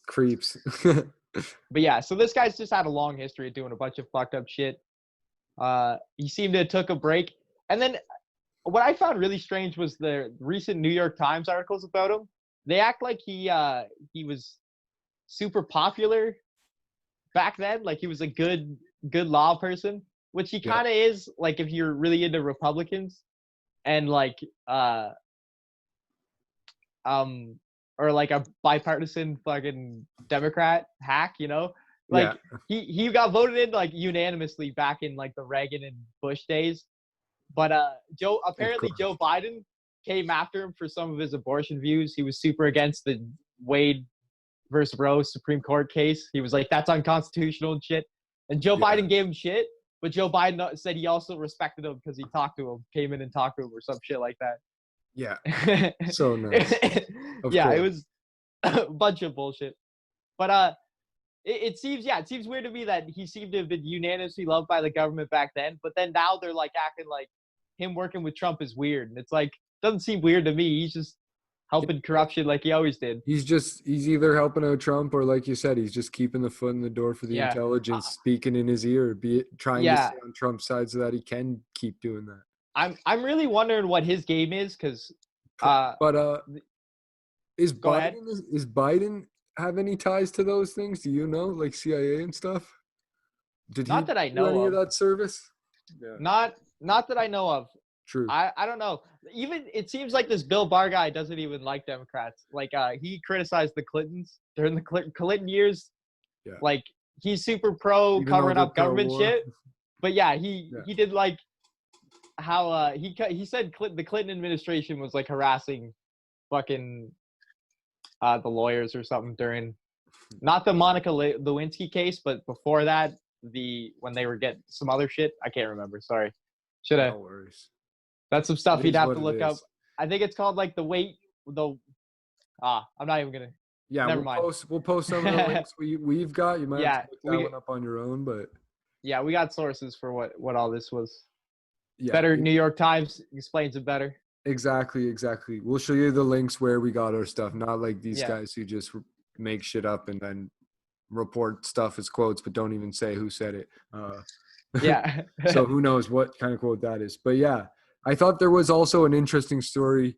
Creeps. But yeah, so this guy's just had a long history of doing a bunch of fucked up shit. He seemed to have took a break. And then what I found really strange was the recent New York Times articles about him. They act like he was super popular back then, like he was a good law person, which he kind of is, like if you're really into Republicans and like or like a bipartisan fucking Democrat hack, you know? Like he got voted in like unanimously back in like the Reagan and Bush days. But Joe Biden came after him for some of his abortion views. He was super against the Wade versus Roe Supreme Court case. He was like, that's unconstitutional and shit. And Joe Biden gave him shit, but Joe Biden said he also respected him because he talked to him, came in and talked to him or some shit like that. Yeah. So nice. Yeah, it was a bunch of bullshit. But it seems weird to me that he seemed to have been unanimously loved by the government back then, but then now they're like acting like him working with Trump is weird. And it's like, doesn't seem weird to me. He's just helping corruption like he always did. He's either helping out Trump or, like you said, he's just keeping the foot in the door for the intelligence, speaking in his ear, trying to stay on Trump's side so that he can keep doing that. I'm really wondering what his game is, because is Biden have any ties to those things? Do you know, like CIA and stuff? Not that I know any of that service? Yeah. Not that I know of. True. I don't know. Even it seems like this Bill Barr guy doesn't even like Democrats. Like he criticized the Clintons during the Clinton years. Yeah. Like he's super pro covering up government shit. But yeah, he did like how he said the Clinton administration was like harassing fucking the lawyers or something during not the Monica Lewinsky case, but before that, when they were getting some other shit. I can't remember. Sorry. Should have. No worries. That's some stuff you'd have to look up. I think it's called like I'm not even gonna. Yeah, never mind. We'll post some of the links we've got. You might have to look that one up on your own, but yeah, we got sources for what all this was. Yeah, better New York Times explains it better. Exactly. We'll show you the links where we got our stuff, not like these guys who just make shit up and then report stuff as quotes, but don't even say who said it. Yeah. So who knows what kind of quote that is. But yeah, I thought there was also an interesting story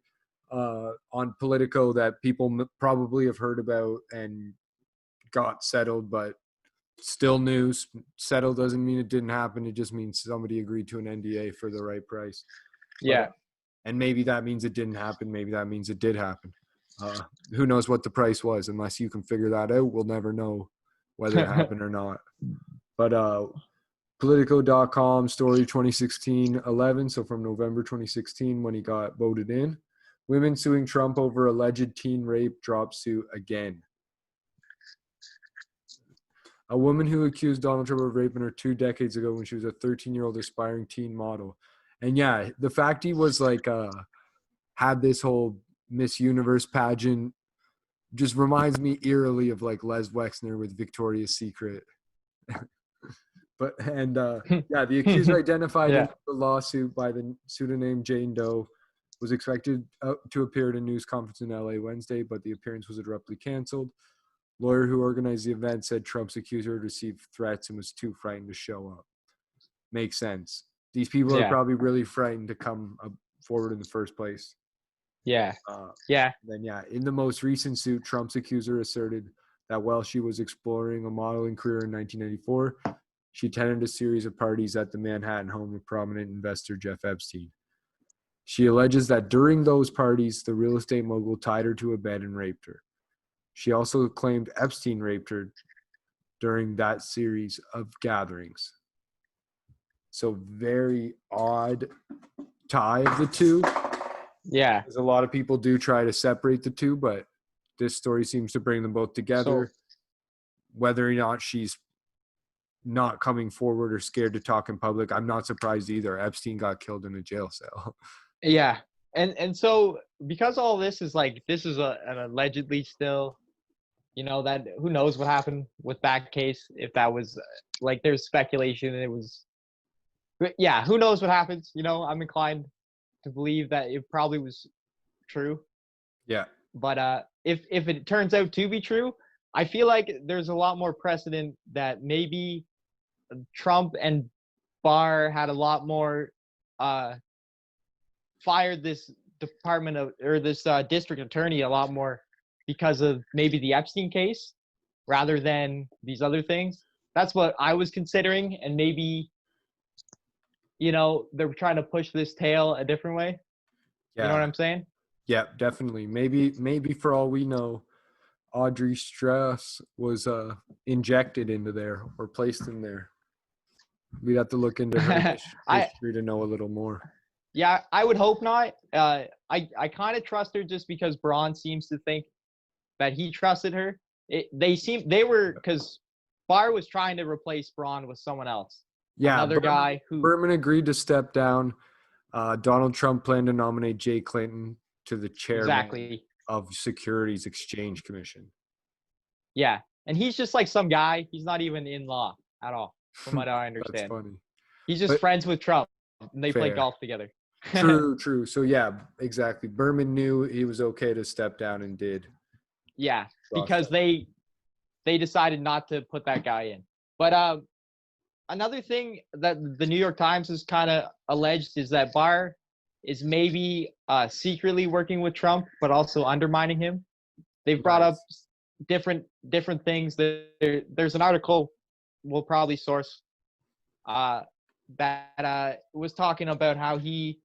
on Politico that people probably have heard about and got settled, but still news. Settled doesn't mean it didn't happen. It just means somebody agreed to an NDA for the right price. Yeah. And maybe that means it didn't happen. Maybe that means it did happen. Who knows what the price was? Unless you can figure that out, we'll never know whether it happened or not. But Politico.com story 2016-11, so from November 2016 when he got voted in. Women suing Trump over alleged teen rape drops suit again. A woman who accused Donald Trump of raping her 2 decades ago when she was a 13-year-old aspiring teen model. And yeah, the fact he was like had this whole Miss Universe pageant just reminds me eerily of like Les Wexner with Victoria's Secret. The accuser identified in the lawsuit by the pseudonym Jane Doe was expected to appear at a news conference in LA Wednesday, but the appearance was abruptly canceled. Lawyer who organized the event said Trump's accuser had received threats and was too frightened to show up. Makes sense. These people are probably really frightened to come forward in the first place. Yeah. In the most recent suit, Trump's accuser asserted that while she was exploring a modeling career in 1994, she attended a series of parties at the Manhattan home of prominent investor Jeff Epstein. She alleges that during those parties, the real estate mogul tied her to a bed and raped her. She also claimed Epstein raped her during that series of gatherings. So very odd tie of the two. Yeah. Because a lot of people do try to separate the two, but this story seems to bring them both together. Whether or not she's not coming forward or scared to talk in public, I'm not surprised either. Epstein got killed in a jail cell. Yeah. And so because all this is like, this is an allegedly still, that who knows what happened with that case, if that was like, there's speculation and it was, but yeah, who knows what happens, I'm inclined to believe that it probably was true. Yeah. But if it turns out to be true, I feel like there's a lot more precedent that maybe Trump and Barr had a lot more fired this district attorney a lot more because of maybe the Epstein case rather than these other things. That's what I was considering, and maybe they're trying to push this tale a different way. Yeah. You know what I'm saying? Yeah, definitely. Maybe for all we know, Audrey Strauss was injected into there or placed in there. We'd have to look into her history to know a little more. Yeah, I would hope not. I kind of trust her just because Braun seems to think that he trusted her. Because Barr was trying to replace Braun with someone else. Yeah, another guy who Berman agreed to step down. Donald Trump planned to nominate Jay Clinton to the chairman of Securities Exchange Commission. Yeah, and he's just like some guy. He's not even in law at all, from what I understand. That's funny. He's just friends with Trump, and they play golf together. True. So yeah, exactly. Berman knew he was okay to step down and did. Yeah, because they decided not to put that guy in. But another thing that the New York Times has kind of alleged is that Barr is maybe secretly working with Trump, but also undermining him. They've brought up different things. There's an article we'll probably source that was talking about how he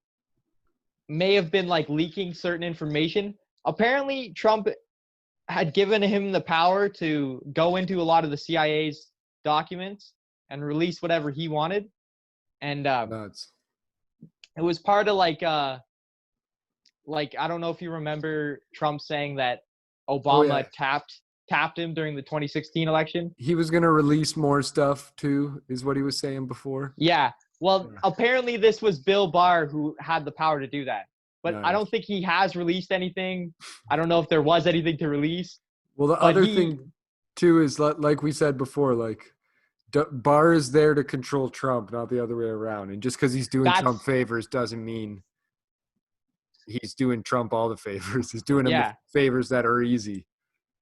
may have been like leaking certain information. Apparently, Trump had given him the power to go into a lot of the CIA's documents and release whatever he wanted. And it was part of like I don't know if you remember Trump saying that Obama tapped him during the 2016 election. He was going to release more stuff too, is what he was saying before. Yeah. Well, apparently this was Bill Barr who had the power to do that. But I don't think he has released anything. I don't know if there was anything to release. Well, the other thing too is like we said before, like Barr is there to control Trump, not the other way around. And just because he's doing Trump favors doesn't mean he's doing Trump all the favors. He's doing him the favors that are easy.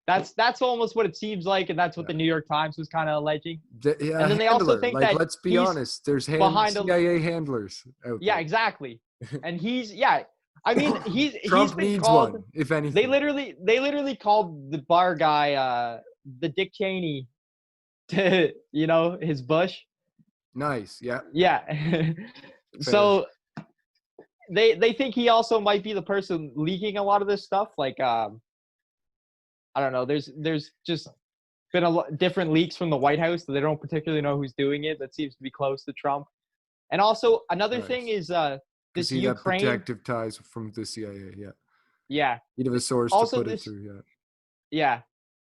That's almost what it seems like, and that's what the New York Times was kind of alleging. And then they also think that let's be honest, there's CIA handlers out there. Yeah, exactly. And I mean, Trump needs one, if anything. They literally called the Barr guy the Dick Cheney to his Bush. Nice, yeah. Yeah. So they think he also might be the person leaking a lot of this stuff. Like I don't know. There's just been different leaks from the White House that they don't particularly know who's doing it. That seems to be close to Trump. And also another thing is this Ukraine protective ties from the CIA. Yeah. Yeah. You'd have a source also to put it through. Yeah.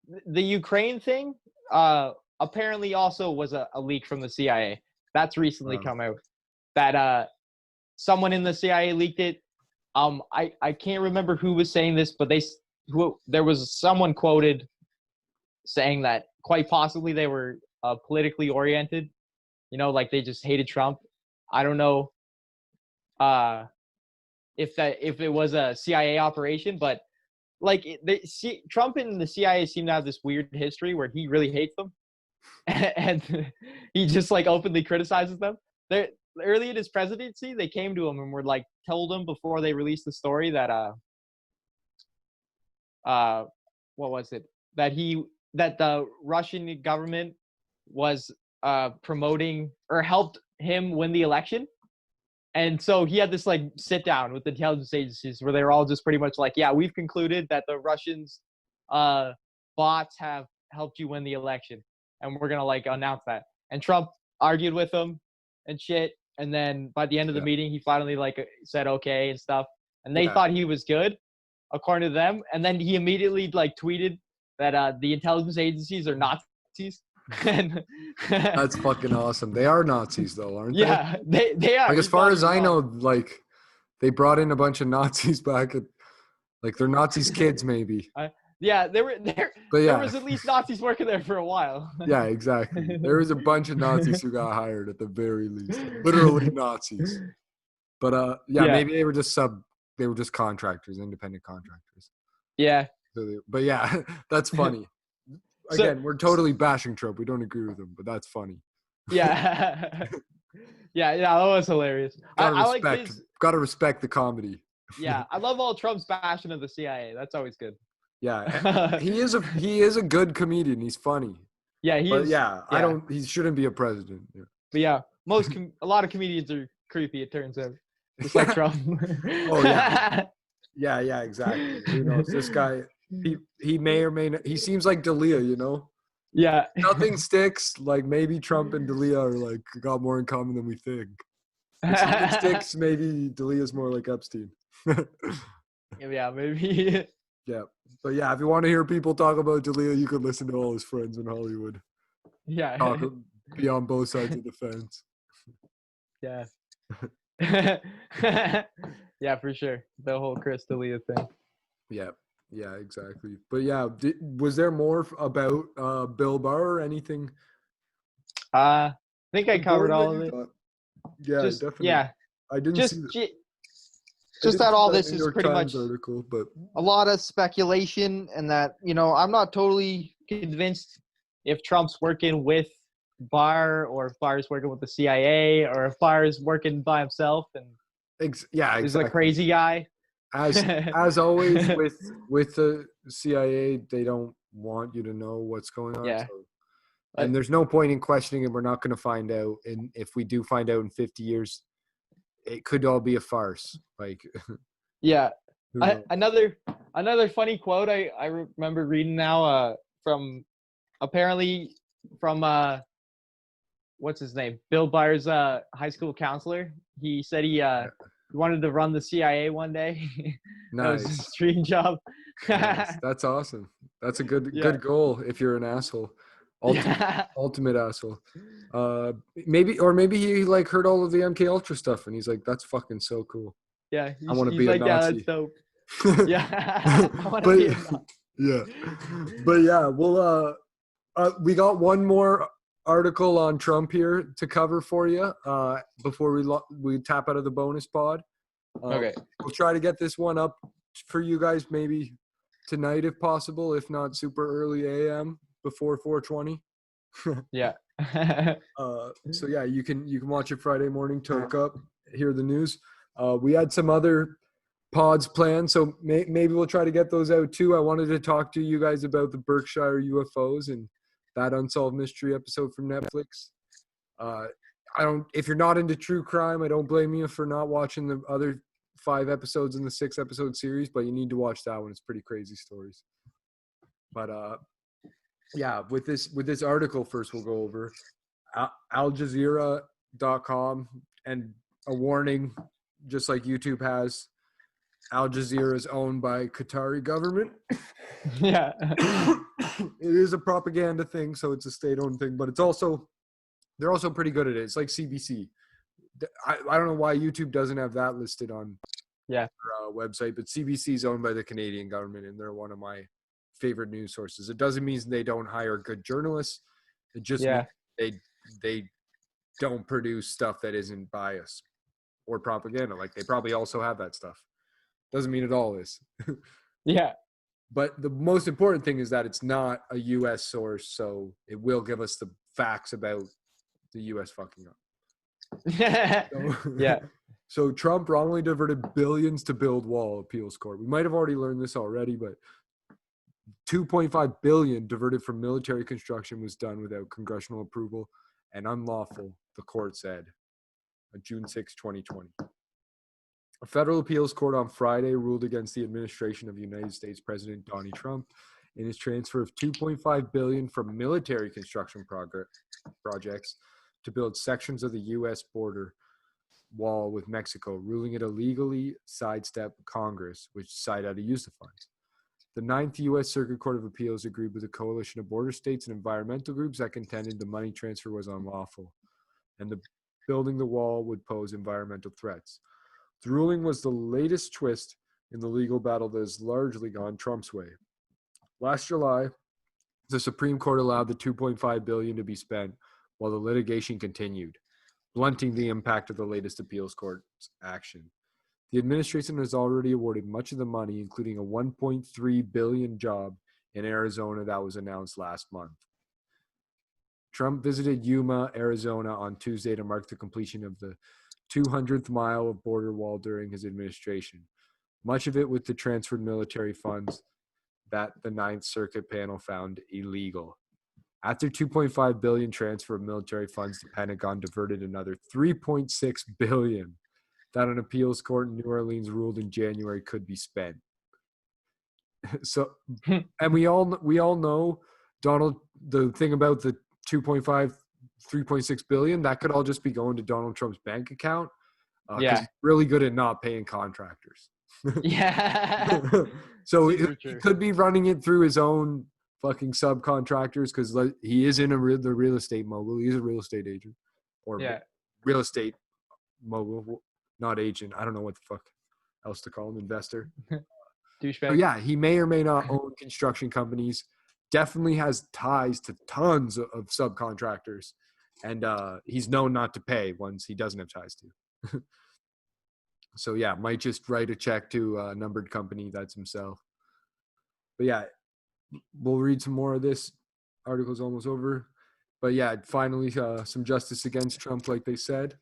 Yeah. The Ukraine thing apparently also was a leak from the CIA. That's recently come out. That someone in the CIA leaked it. I can't remember who was saying this, but there was someone quoted saying that quite possibly they were politically oriented, like they just hated Trump. I don't know if it was a CIA operation, but like Trump and the CIA seem to have this weird history where he really hates them, and he just like openly criticizes them. Early in his presidency, they came to him and were like told him before they released the story that what was it? That the Russian government was promoting or helped him win the election. And so he had this like sit down with the intelligence agencies where they were all just pretty much like, yeah, we've concluded that the Russians bots have helped you win the election. And we're going to like announce that. And Trump argued with them and shit. And then by the end of the meeting, he finally like said, okay, and stuff. And they thought he was good, according to them. And then he immediately like tweeted that the intelligence agencies are Nazis. And that's fucking awesome. They are Nazis though, aren't they? Yeah, they are. Like as far as I know, like they brought in a bunch of Nazis back at like they're Nazis kids maybe. Yeah, there was at least Nazis working there for a while. Yeah, exactly. There was a bunch of Nazis who got hired at the very least. Literally Nazis. But maybe they were just contractors, independent contractors. Yeah. But yeah, that's funny. Again, we're totally bashing Trump. We don't agree with him, but that's funny. Yeah. yeah, that was hilarious. Gotta respect the comedy. Yeah, I love all Trump's bashing of the CIA. That's always good. Yeah, he is a good comedian. He's funny. Yeah, he shouldn't be a president. Yeah. But yeah, a lot of comedians are creepy. It turns out, just like Trump. Oh yeah, yeah, exactly. Who knows? This guy, he may or may not. He seems like D'Elia, you know. Yeah. Nothing sticks. Like maybe Trump and D'Elia are like got more in common than we think. If something sticks, maybe D'Elia's more like Epstein. Yeah, maybe. Yeah, but yeah, if you want to hear people talk about D'Elia, you could listen to all his friends in Hollywood. Yeah. Be on both sides of the fence. Yeah. Yeah, for sure. The whole Chris D'Elia thing. Yeah, exactly. But yeah, was there more about Bill Barr or anything? I think I covered all of it. Yeah, definitely. Yeah. I didn't see that. Just that all this is pretty much article, but a lot of speculation, and that, I'm not totally convinced if Trump's working with Barr or if Barr's working with the CIA or if Barr's working by himself and he's a crazy guy. As always with the CIA, they don't want you to know what's going on. Yeah. So, and there's no point in questioning it. We're not going to find out. And if we do find out in 50 years, it could all be a farce. Like, yeah. Another funny quote I remember reading now from what's his name? Bill Barr's high school counselor. He said he wanted to run the CIA one day. Nice. That was his dream job. Nice. That's awesome. That's a good goal if you're an asshole. Ultimate asshole. Maybe he like heard all of the MK Ultra stuff and he's like, that's fucking so cool. Yeah, I want to be like, a Nazi. Yeah, that's dope. Yeah. But yeah, we'll we got one more article on Trump here to cover for you before we tap out of the bonus pod. Okay. We'll try to get this one up for you guys maybe tonight if possible, if not super early AM before 4:20. Yeah. So yeah, you can watch it Friday morning, Toke up, hear the news. We had some other pods planned, so maybe we'll try to get those out too. I wanted to talk to you guys about the Berkshire UFOs and that unsolved mystery episode from Netflix. If you're not into true crime, I don't blame you for not watching the other 5 episodes in the 6-episode series, but you need to watch that one. It's pretty crazy stories. But yeah, with this article first we'll go over AlJazeera.com, and a warning, just like YouTube has, Al Jazeera is owned by Qatari government. Yeah. It is a propaganda thing, so it's a state-owned thing, but they're also pretty good at it. It's like CBC. I don't know why YouTube doesn't have that listed on their website, but CBC is owned by the Canadian government, and they're one of my favorite news sources. It doesn't mean they don't hire good journalists. It just means they don't produce stuff that isn't biased or propaganda. Like, they probably also have that stuff. Doesn't mean it all is. Yeah. But the most important thing is that it's not a U.S. source, so it will give us the facts about the U.S. fucking up. Yeah. So Trump wrongly diverted billions to build wall, appeals court. We might have already learned this already, but $2.5 billion diverted from military construction was done without congressional approval and unlawful, the court said on June 6, 2020. A federal appeals court on Friday ruled against the administration of United States President Donald Trump in his transfer of $2.5 billion from military construction projects to build sections of the U.S. border wall with Mexico, ruling it illegally sidestepped Congress, which decided how to use the funds. The Ninth U.S. Circuit Court of Appeals agreed with a coalition of border states and environmental groups that contended the money transfer was unlawful and building the wall would pose environmental threats. The ruling was the latest twist in the legal battle that has largely gone Trump's way. Last July, the Supreme Court allowed the $2.5 billion to be spent while the litigation continued. blunting the impact of the latest appeals court's action. The administration has already awarded much of the money, including a $1.3 billion job in Arizona that was announced last month. Trump visited Yuma, Arizona on Tuesday to mark the completion of the 200th mile of border wall during his administration, much of it with the transferred military funds that the Ninth Circuit panel found illegal. After $2.5 billion transfer of military funds, the Pentagon diverted another $3.6 billion that an appeals court in New Orleans ruled in January could be spent. So, and we all know, Donald, the thing about the 2.5, 3.6 billion, that could all just be going to Donald Trump's bank account. Because he's really good at not paying contractors. Yeah. So he could be running it through his own fucking subcontractors, because he is in the real estate mogul. He's a real estate agent or real estate mogul, not agent. I don't know what the fuck else to call him. Investor. Douchebag. So yeah, he may or may not own construction companies. Definitely has ties to tons of subcontractors, and he's known not to pay ones he doesn't have ties to. So yeah, might just write a check to a numbered company. That's himself. But yeah, we'll read some more of this. Article's almost over. But yeah, finally some justice against Trump, like they said.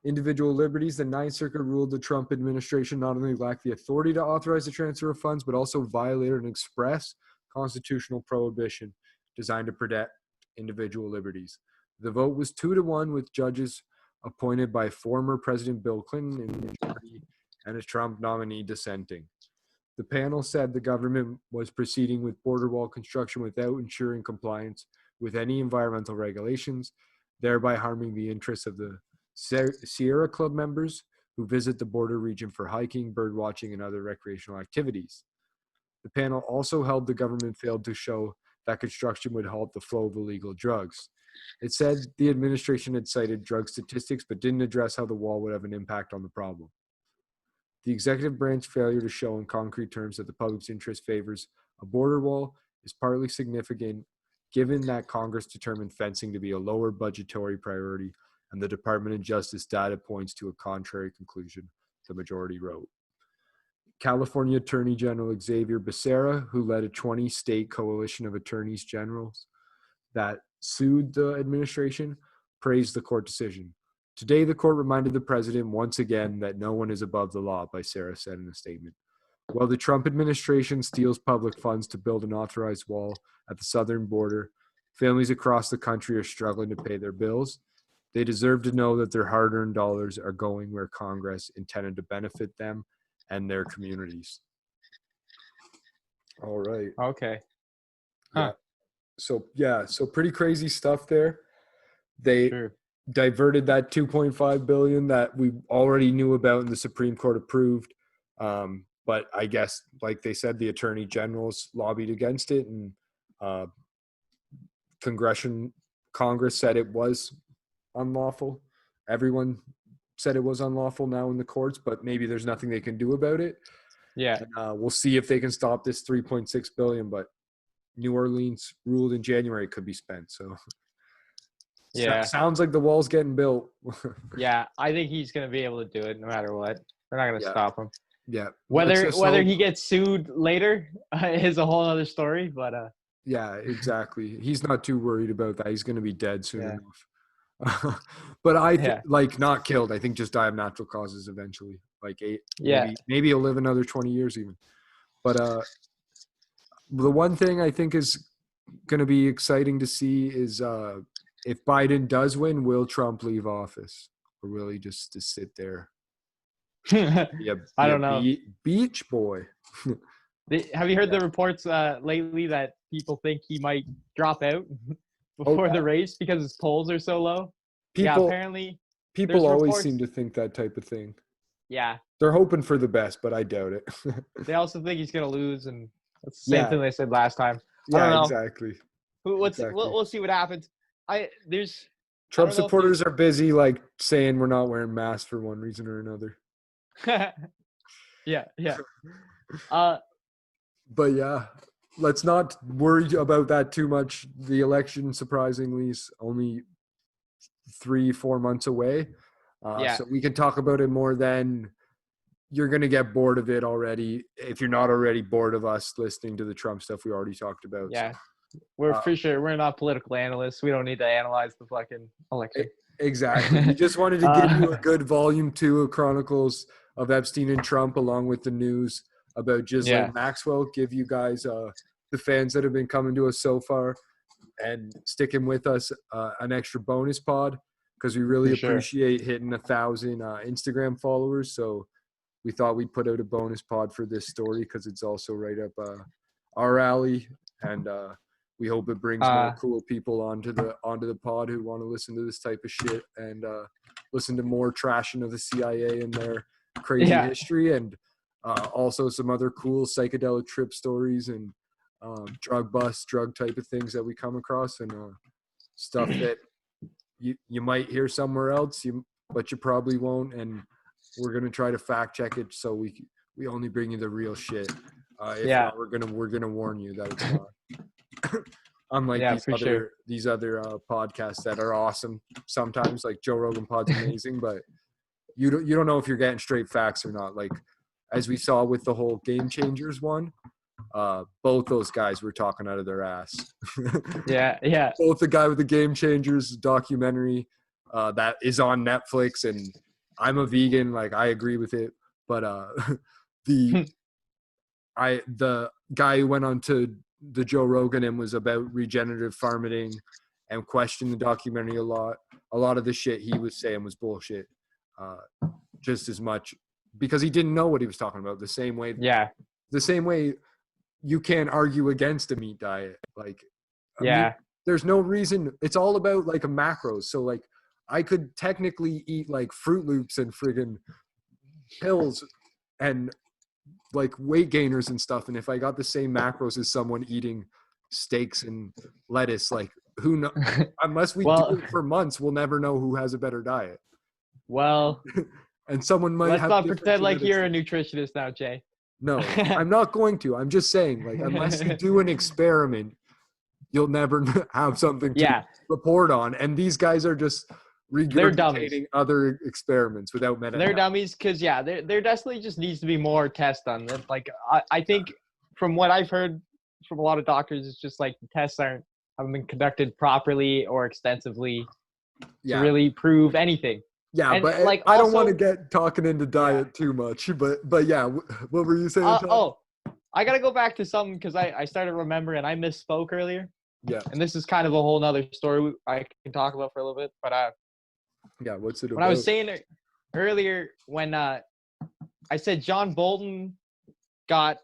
Individual liberties. The Ninth Circuit ruled the Trump administration not only lacked the authority to authorize the transfer of funds, but also violated an express constitutional prohibition designed to protect individual liberties. The vote was 2-1 with judges appointed by former President Bill Clinton in the majority and a Trump nominee dissenting. The panel said the government was proceeding with border wall construction without ensuring compliance with any environmental regulations, thereby harming the interests of the Sierra Club members who visit the border region for hiking, bird watching, and other recreational activities. The panel also held the government failed to show that construction would halt the flow of illegal drugs. It said the administration had cited drug statistics but didn't address how the wall would have an impact on the problem. The executive branch failure to show in concrete terms that the public's interest favors a border wall is partly significant given that Congress determined fencing to be a lower budgetary priority and the Department of Justice data points to a contrary conclusion, the majority wrote. California Attorney General Xavier Becerra, who led a 20-state coalition of attorneys generals that sued the administration, praised the court decision. Today, the court reminded the president once again that no one is above the law, Becerra said in a statement. While the Trump administration steals public funds to build an authorized wall at the southern border, families across the country are struggling to pay their bills. They deserve to know that their hard-earned dollars are going where Congress intended to benefit them and their communities. All right. Okay. Huh. So pretty crazy stuff there. They diverted that $2.5 billion that we already knew about and the Supreme Court approved. But I guess, like they said, the attorney generals lobbied against it, and Congress said it was unlawful. Everyone said it was unlawful now in the courts, but maybe there's nothing they can do about it. Yeah. And, we'll see if they can stop this $3.6 billion, but New Orleans ruled in January it could be spent. So yeah, sounds like the wall's getting built. Yeah, I think he's going to be able to do it no matter what. They're not going to stop him. Yeah. Whether he gets sued later is a whole other story, but yeah, exactly. He's not too worried about that. He's going to be dead soon enough. But like not killed. I think just die of natural causes eventually. Like maybe he'll live another 20 years even. But the one thing I think is going to be exciting to see is if Biden does win, will Trump leave office, or will he just sit there? I don't know. Beach boy. Have you heard the reports lately that people think he might drop out before the race because his polls are so low? Apparently. People always seem to think that type of thing. Yeah. They're hoping for the best, but I doubt it. They also think he's going to lose, and that's the same thing they said last time. Yeah, exactly. We'll see what happens. Trump supporters are busy like saying we're not wearing masks for one reason or another. Yeah. But yeah, let's not worry about that too much. The election, surprisingly, is only 3-4 months away. Yeah. So we can talk about it more then. You're going to get bored of it already if you're not already bored of us listening to the Trump stuff we already talked about. Yeah. We're for sure. We're not political analysts. We don't need to analyze the fucking election. Exactly. We just wanted to give you a good volume 2 of Chronicles of Epstein and Trump, along with the news about Ghislaine Maxwell. Give you guys, the fans that have been coming to us so far and sticking with us, an extra bonus pod, because we really appreciate hitting 1,000 Instagram followers. So we thought we'd put out a bonus pod for this story because it's also right up our alley, and we hope it brings more cool people onto the pod who want to listen to this type of shit and listen to more trashing of the CIA and their crazy history, and also some other cool psychedelic trip stories and drug bust, drug type of things that we come across, and stuff that you might hear somewhere else, but you probably won't. And we're gonna try to fact check it, so we only bring you the real shit. If not, we're gonna warn you that it's not. Unlike these other podcasts that are awesome sometimes, like Joe Rogan pod's amazing, but you don't know if you're getting straight facts or not. Like as we saw with the whole Game Changers one, both those guys were talking out of their ass. Yeah. Both the guy with the Game Changers documentary that is on Netflix, and I'm a vegan, like I agree with it, but the guy who went on to the Joe Rogan and was about regenerative farming and questioned the documentary a lot. A lot of the shit he was saying was bullshit, just as much because he didn't know what he was talking about. The same way you can't argue against a meat diet. Like, there's no reason. It's all about like a macros. So like, I could technically eat like Fruit Loops and friggin' pills and like weight gainers and stuff, and if I got the same macros as someone eating steaks and lettuce, like who knows? Unless we do it for months, we'll never know who has a better diet. Well, and someone might let's have not pretend like you're a nutritionist now, Jay. No, I'm not going to. I'm just saying, like, unless you do an experiment, you'll never have something to report on. And these guys are just regurgitating other experiments without meta. They're dummies because there definitely just needs to be more tests on them. Like I think from what I've heard from a lot of doctors, it's just like the tests haven't been conducted properly or extensively to really prove anything. Yeah, and but like I don't want to get talking into diet too much, but yeah, what were you saying? I gotta go back to something because I started remembering I misspoke earlier. Yeah, and this is kind of a whole nother story I can talk about for a little bit, but what's it about? When I was saying earlier, when I said John Bolton tried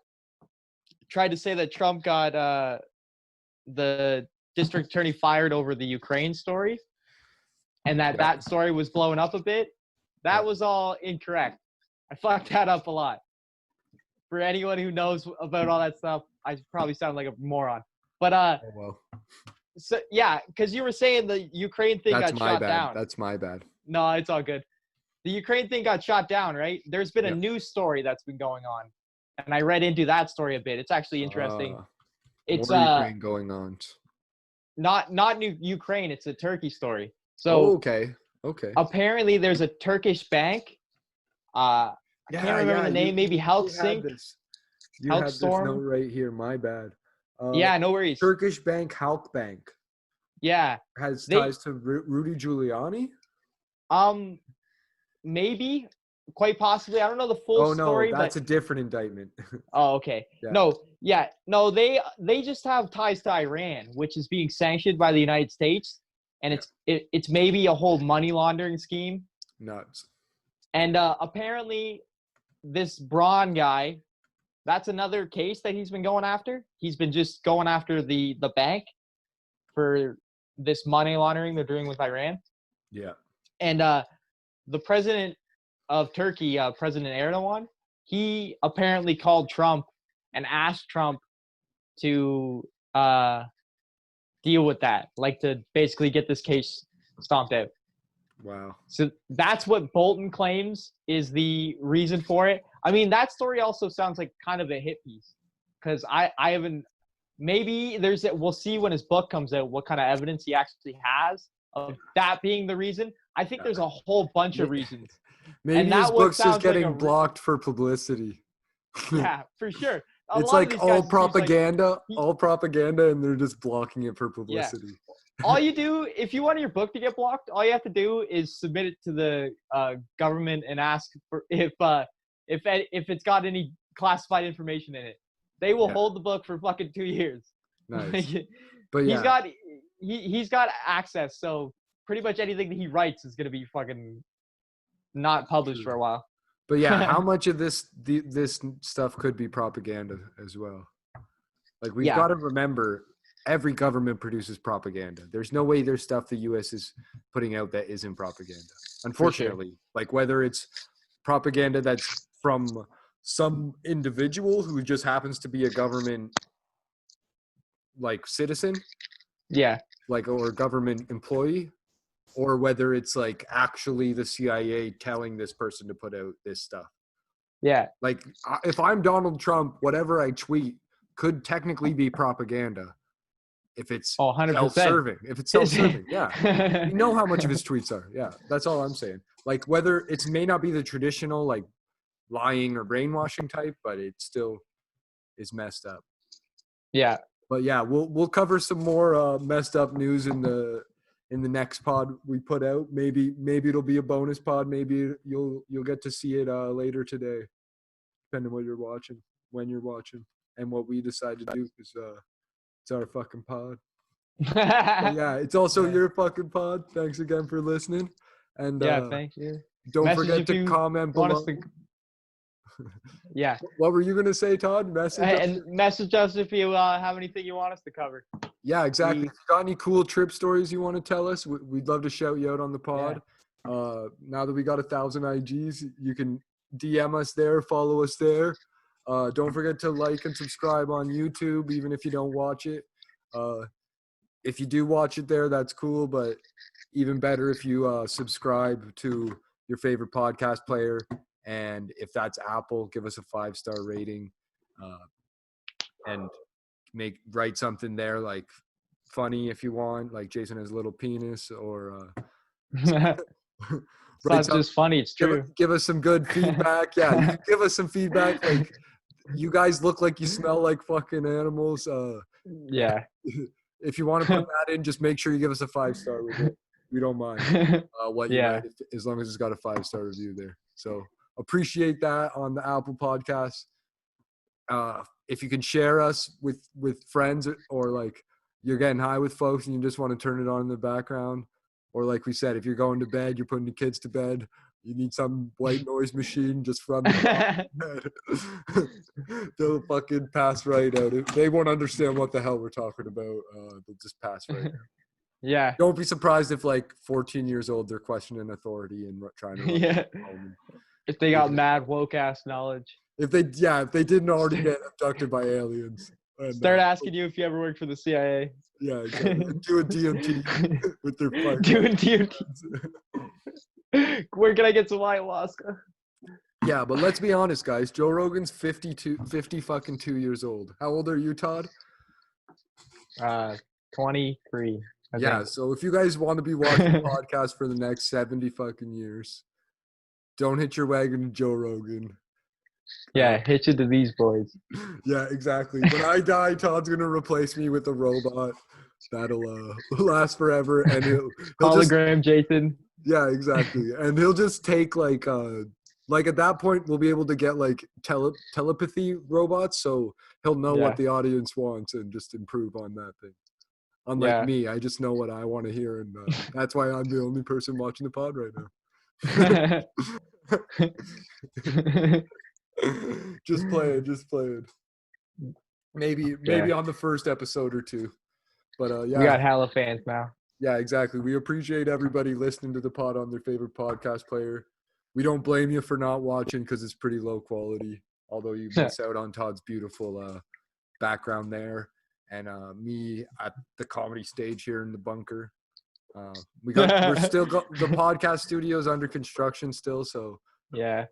to say that Trump got the district attorney fired over the Ukraine story, and that story was blowing up a bit, that was all incorrect. I fucked that up a lot. For anyone who knows about all that stuff, I probably sound like a moron. But so because you were saying the Ukraine thing got shot down. That's my bad. No, it's all good. The Ukraine thing got shot down, right? There's been a news story that's been going on, and I read into that story a bit. It's actually interesting. It's Ukraine going on. Not new Ukraine. It's a Turkey story. So okay. Apparently, there's a Turkish bank. I can't remember the name. Maybe Halksink. You have this note right here. My bad. No worries. Turkish bank, Halkbank. Yeah. Has ties to Rudy Giuliani? Maybe. Quite possibly. I don't know the full story. That's a different indictment. Oh, okay. Yeah. No, they just have ties to Iran, which is being sanctioned by the United States, and it's maybe a whole money laundering scheme. Nuts. And apparently, this Braun guy, that's another case that he's been going after. He's been just going after the bank for this money laundering they're doing with Iran. Yeah. And the president of Turkey, President Erdogan, he apparently called Trump and asked Trump to deal with that, like to basically get this case stomped out. Wow. So that's what Bolton claims is the reason for it. I mean, that story also sounds like kind of a hit piece because I haven't – maybe we'll see when his book comes out what kind of evidence he actually has. of that being the reason. I think there's a whole bunch of reasons. Maybe his book's just getting blocked for publicity. Yeah, for sure. It's like all propaganda, and they're just blocking it for publicity. Yeah. All you do, if you want your book to get blocked, all you have to do is submit it to the government and ask for if it's got any classified information in it. They will hold the book for fucking 2 years. Nice. But yeah, he's got access, so pretty much anything that he writes is gonna be fucking not published for a while. But yeah, how much of this stuff could be propaganda as well? Like we've got to remember, every government produces propaganda. There's no way there's stuff the U.S. is putting out that isn't propaganda. Unfortunately, like whether it's propaganda that's from some individual who just happens to be a government like citizen, like or government employee, or whether it's like actually the CIA telling this person to put out this stuff. Yeah. Like if I'm Donald Trump, whatever I tweet could technically be propaganda. If it's 100%. self-serving. If it's self-serving, yeah. You know how much of his tweets are. Yeah, that's all I'm saying. Like whether it may not be the traditional like lying or brainwashing type, but it still is messed up. Yeah. But yeah, we'll cover some more messed up news in the next pod we put out. Maybe it'll be a bonus pod. Maybe you'll get to see it later today, depending on what you're watching, when you're watching, and what we decide to do, because it's our fucking pod. Yeah, it's also your fucking pod. Thanks again for listening. And thank you. Don't forget to comment below. Yeah. What were you gonna say, Todd? Message us if you have anything you want us to cover. Yeah, exactly. If you got any cool trip stories you want to tell us, we'd love to shout you out on the pod. Yeah. Now that we got 1,000 IGs, you can DM us there, follow us there. Don't forget to like and subscribe on YouTube, even if you don't watch it. If you do watch it there, that's cool, but even better if you subscribe to your favorite podcast player. And if that's Apple, give us a 5-star rating, and write something there like funny if you want, like Jason has a little penis, or it's not just funny, it's true. Give us some good feedback. Yeah, give us some feedback. Like you guys look like you smell like fucking animals. Yeah. If you want to put that in, just make sure you give us a 5-star review. We don't mind what you write, as long as it's got a 5-star review there. So appreciate that on the Apple Podcast. If you can share us with friends, or like you're getting high with folks and you just want to turn it on in the background, or like we said, if you're going to bed, you're putting the kids to bed, you need some white noise machine, just run the bed. They'll fucking pass right out. They won't understand what the hell we're talking about. They'll just pass right out. Yeah. Don't be surprised if like 14 years old, they're questioning authority and trying to run if they got mad woke ass knowledge. If they didn't already get abducted by aliens. And, start asking you if you ever worked for the CIA. Yeah, exactly. Doing DMT with their fucking. Doing DMT. Where can I get some ayahuasca? Yeah, but let's be honest, guys. Joe Rogan's 50 fucking 2 years old. How old are you, Todd? 23. Yeah, so if you guys want to be watching the podcast for the next 70 fucking years, don't hitch your wagon to Joe Rogan. Yeah, hitch it to these boys. Yeah, exactly. When I die, Todd's gonna replace me with a robot that'll last forever, and he'll hologram Jason. Yeah, exactly. And he'll just take like at that point we'll be able to get like telepathy robots, so he'll know what the audience wants and just improve on that thing. Unlike me, I just know what I want to hear, and that's why I'm the only person watching the pod right now. Just play it. Maybe on the first episode or two. But we got hella fans now. Yeah, exactly. We appreciate everybody listening to the pod on their favorite podcast player. We don't blame you for not watching because it's pretty low quality, although you miss out on Todd's beautiful background there, and me at the comedy stage here in the bunker. We're still the podcast studio's under construction still, so we got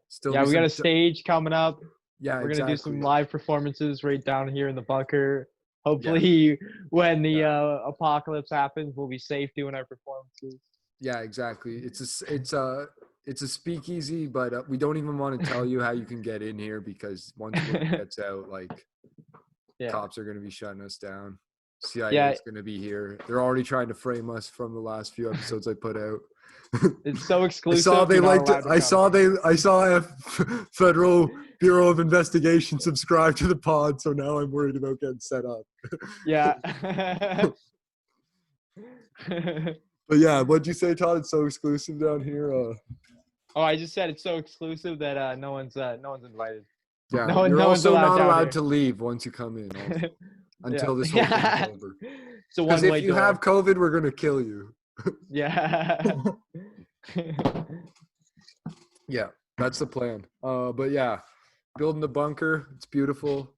a stage coming up. Yeah, we're gonna do some live performances right down here in the bunker. Hopefully, when the apocalypse happens, we'll be safe doing our performances. Yeah, exactly. It's a speakeasy, but we don't even want to tell you how you can get in here because once word gets out, like cops are going to be shutting us down. CIA is going to be here. They're already trying to frame us from the last few episodes I put out. It's so exclusive. I saw a Federal Bureau of Investigation subscribe to the pod, so now I'm worried about getting set up. Yeah. But yeah, what'd you say, Todd? It's so exclusive down here. Oh, I just said it's so exclusive that no one's invited. Yeah, you're also not allowed to leave once you come in until this whole thing is over. Because if you have COVID, we're gonna kill you. Yeah. Yeah, that's the plan. But yeah, building the bunker. It's beautiful.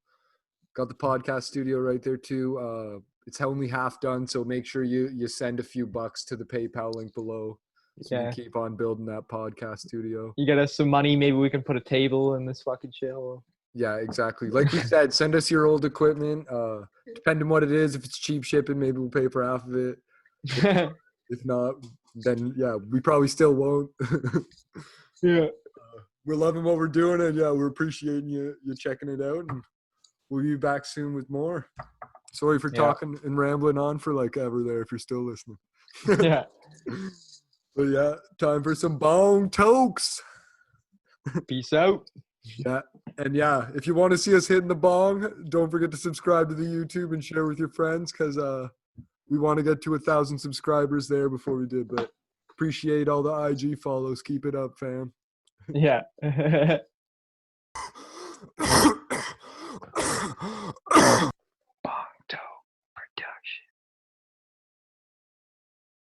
Got the podcast studio right there too. It's only half done, so make sure you send a few bucks to the PayPal link below. So you can keep on building that podcast studio. You get us some money, maybe we can put a table in this fucking shit. Yeah, exactly. Like we said, send us your old equipment. Depending on what it is, if it's cheap shipping, maybe we'll pay for half of it. If not, then yeah, we probably still won't. Yeah. We're loving what we're doing, and yeah, we're appreciating you checking it out, and we'll be back soon with more. Sorry for talking and rambling on for like ever there if you're still listening. Yeah. But yeah, time for some Bong Tokes. Peace out. Yeah. And yeah, if you want to see us hitting the bong, don't forget to subscribe to the YouTube and share with your friends because we want to get to 1,000 subscribers there before we did. But appreciate all the IG follows. Keep it up, fam. Yeah.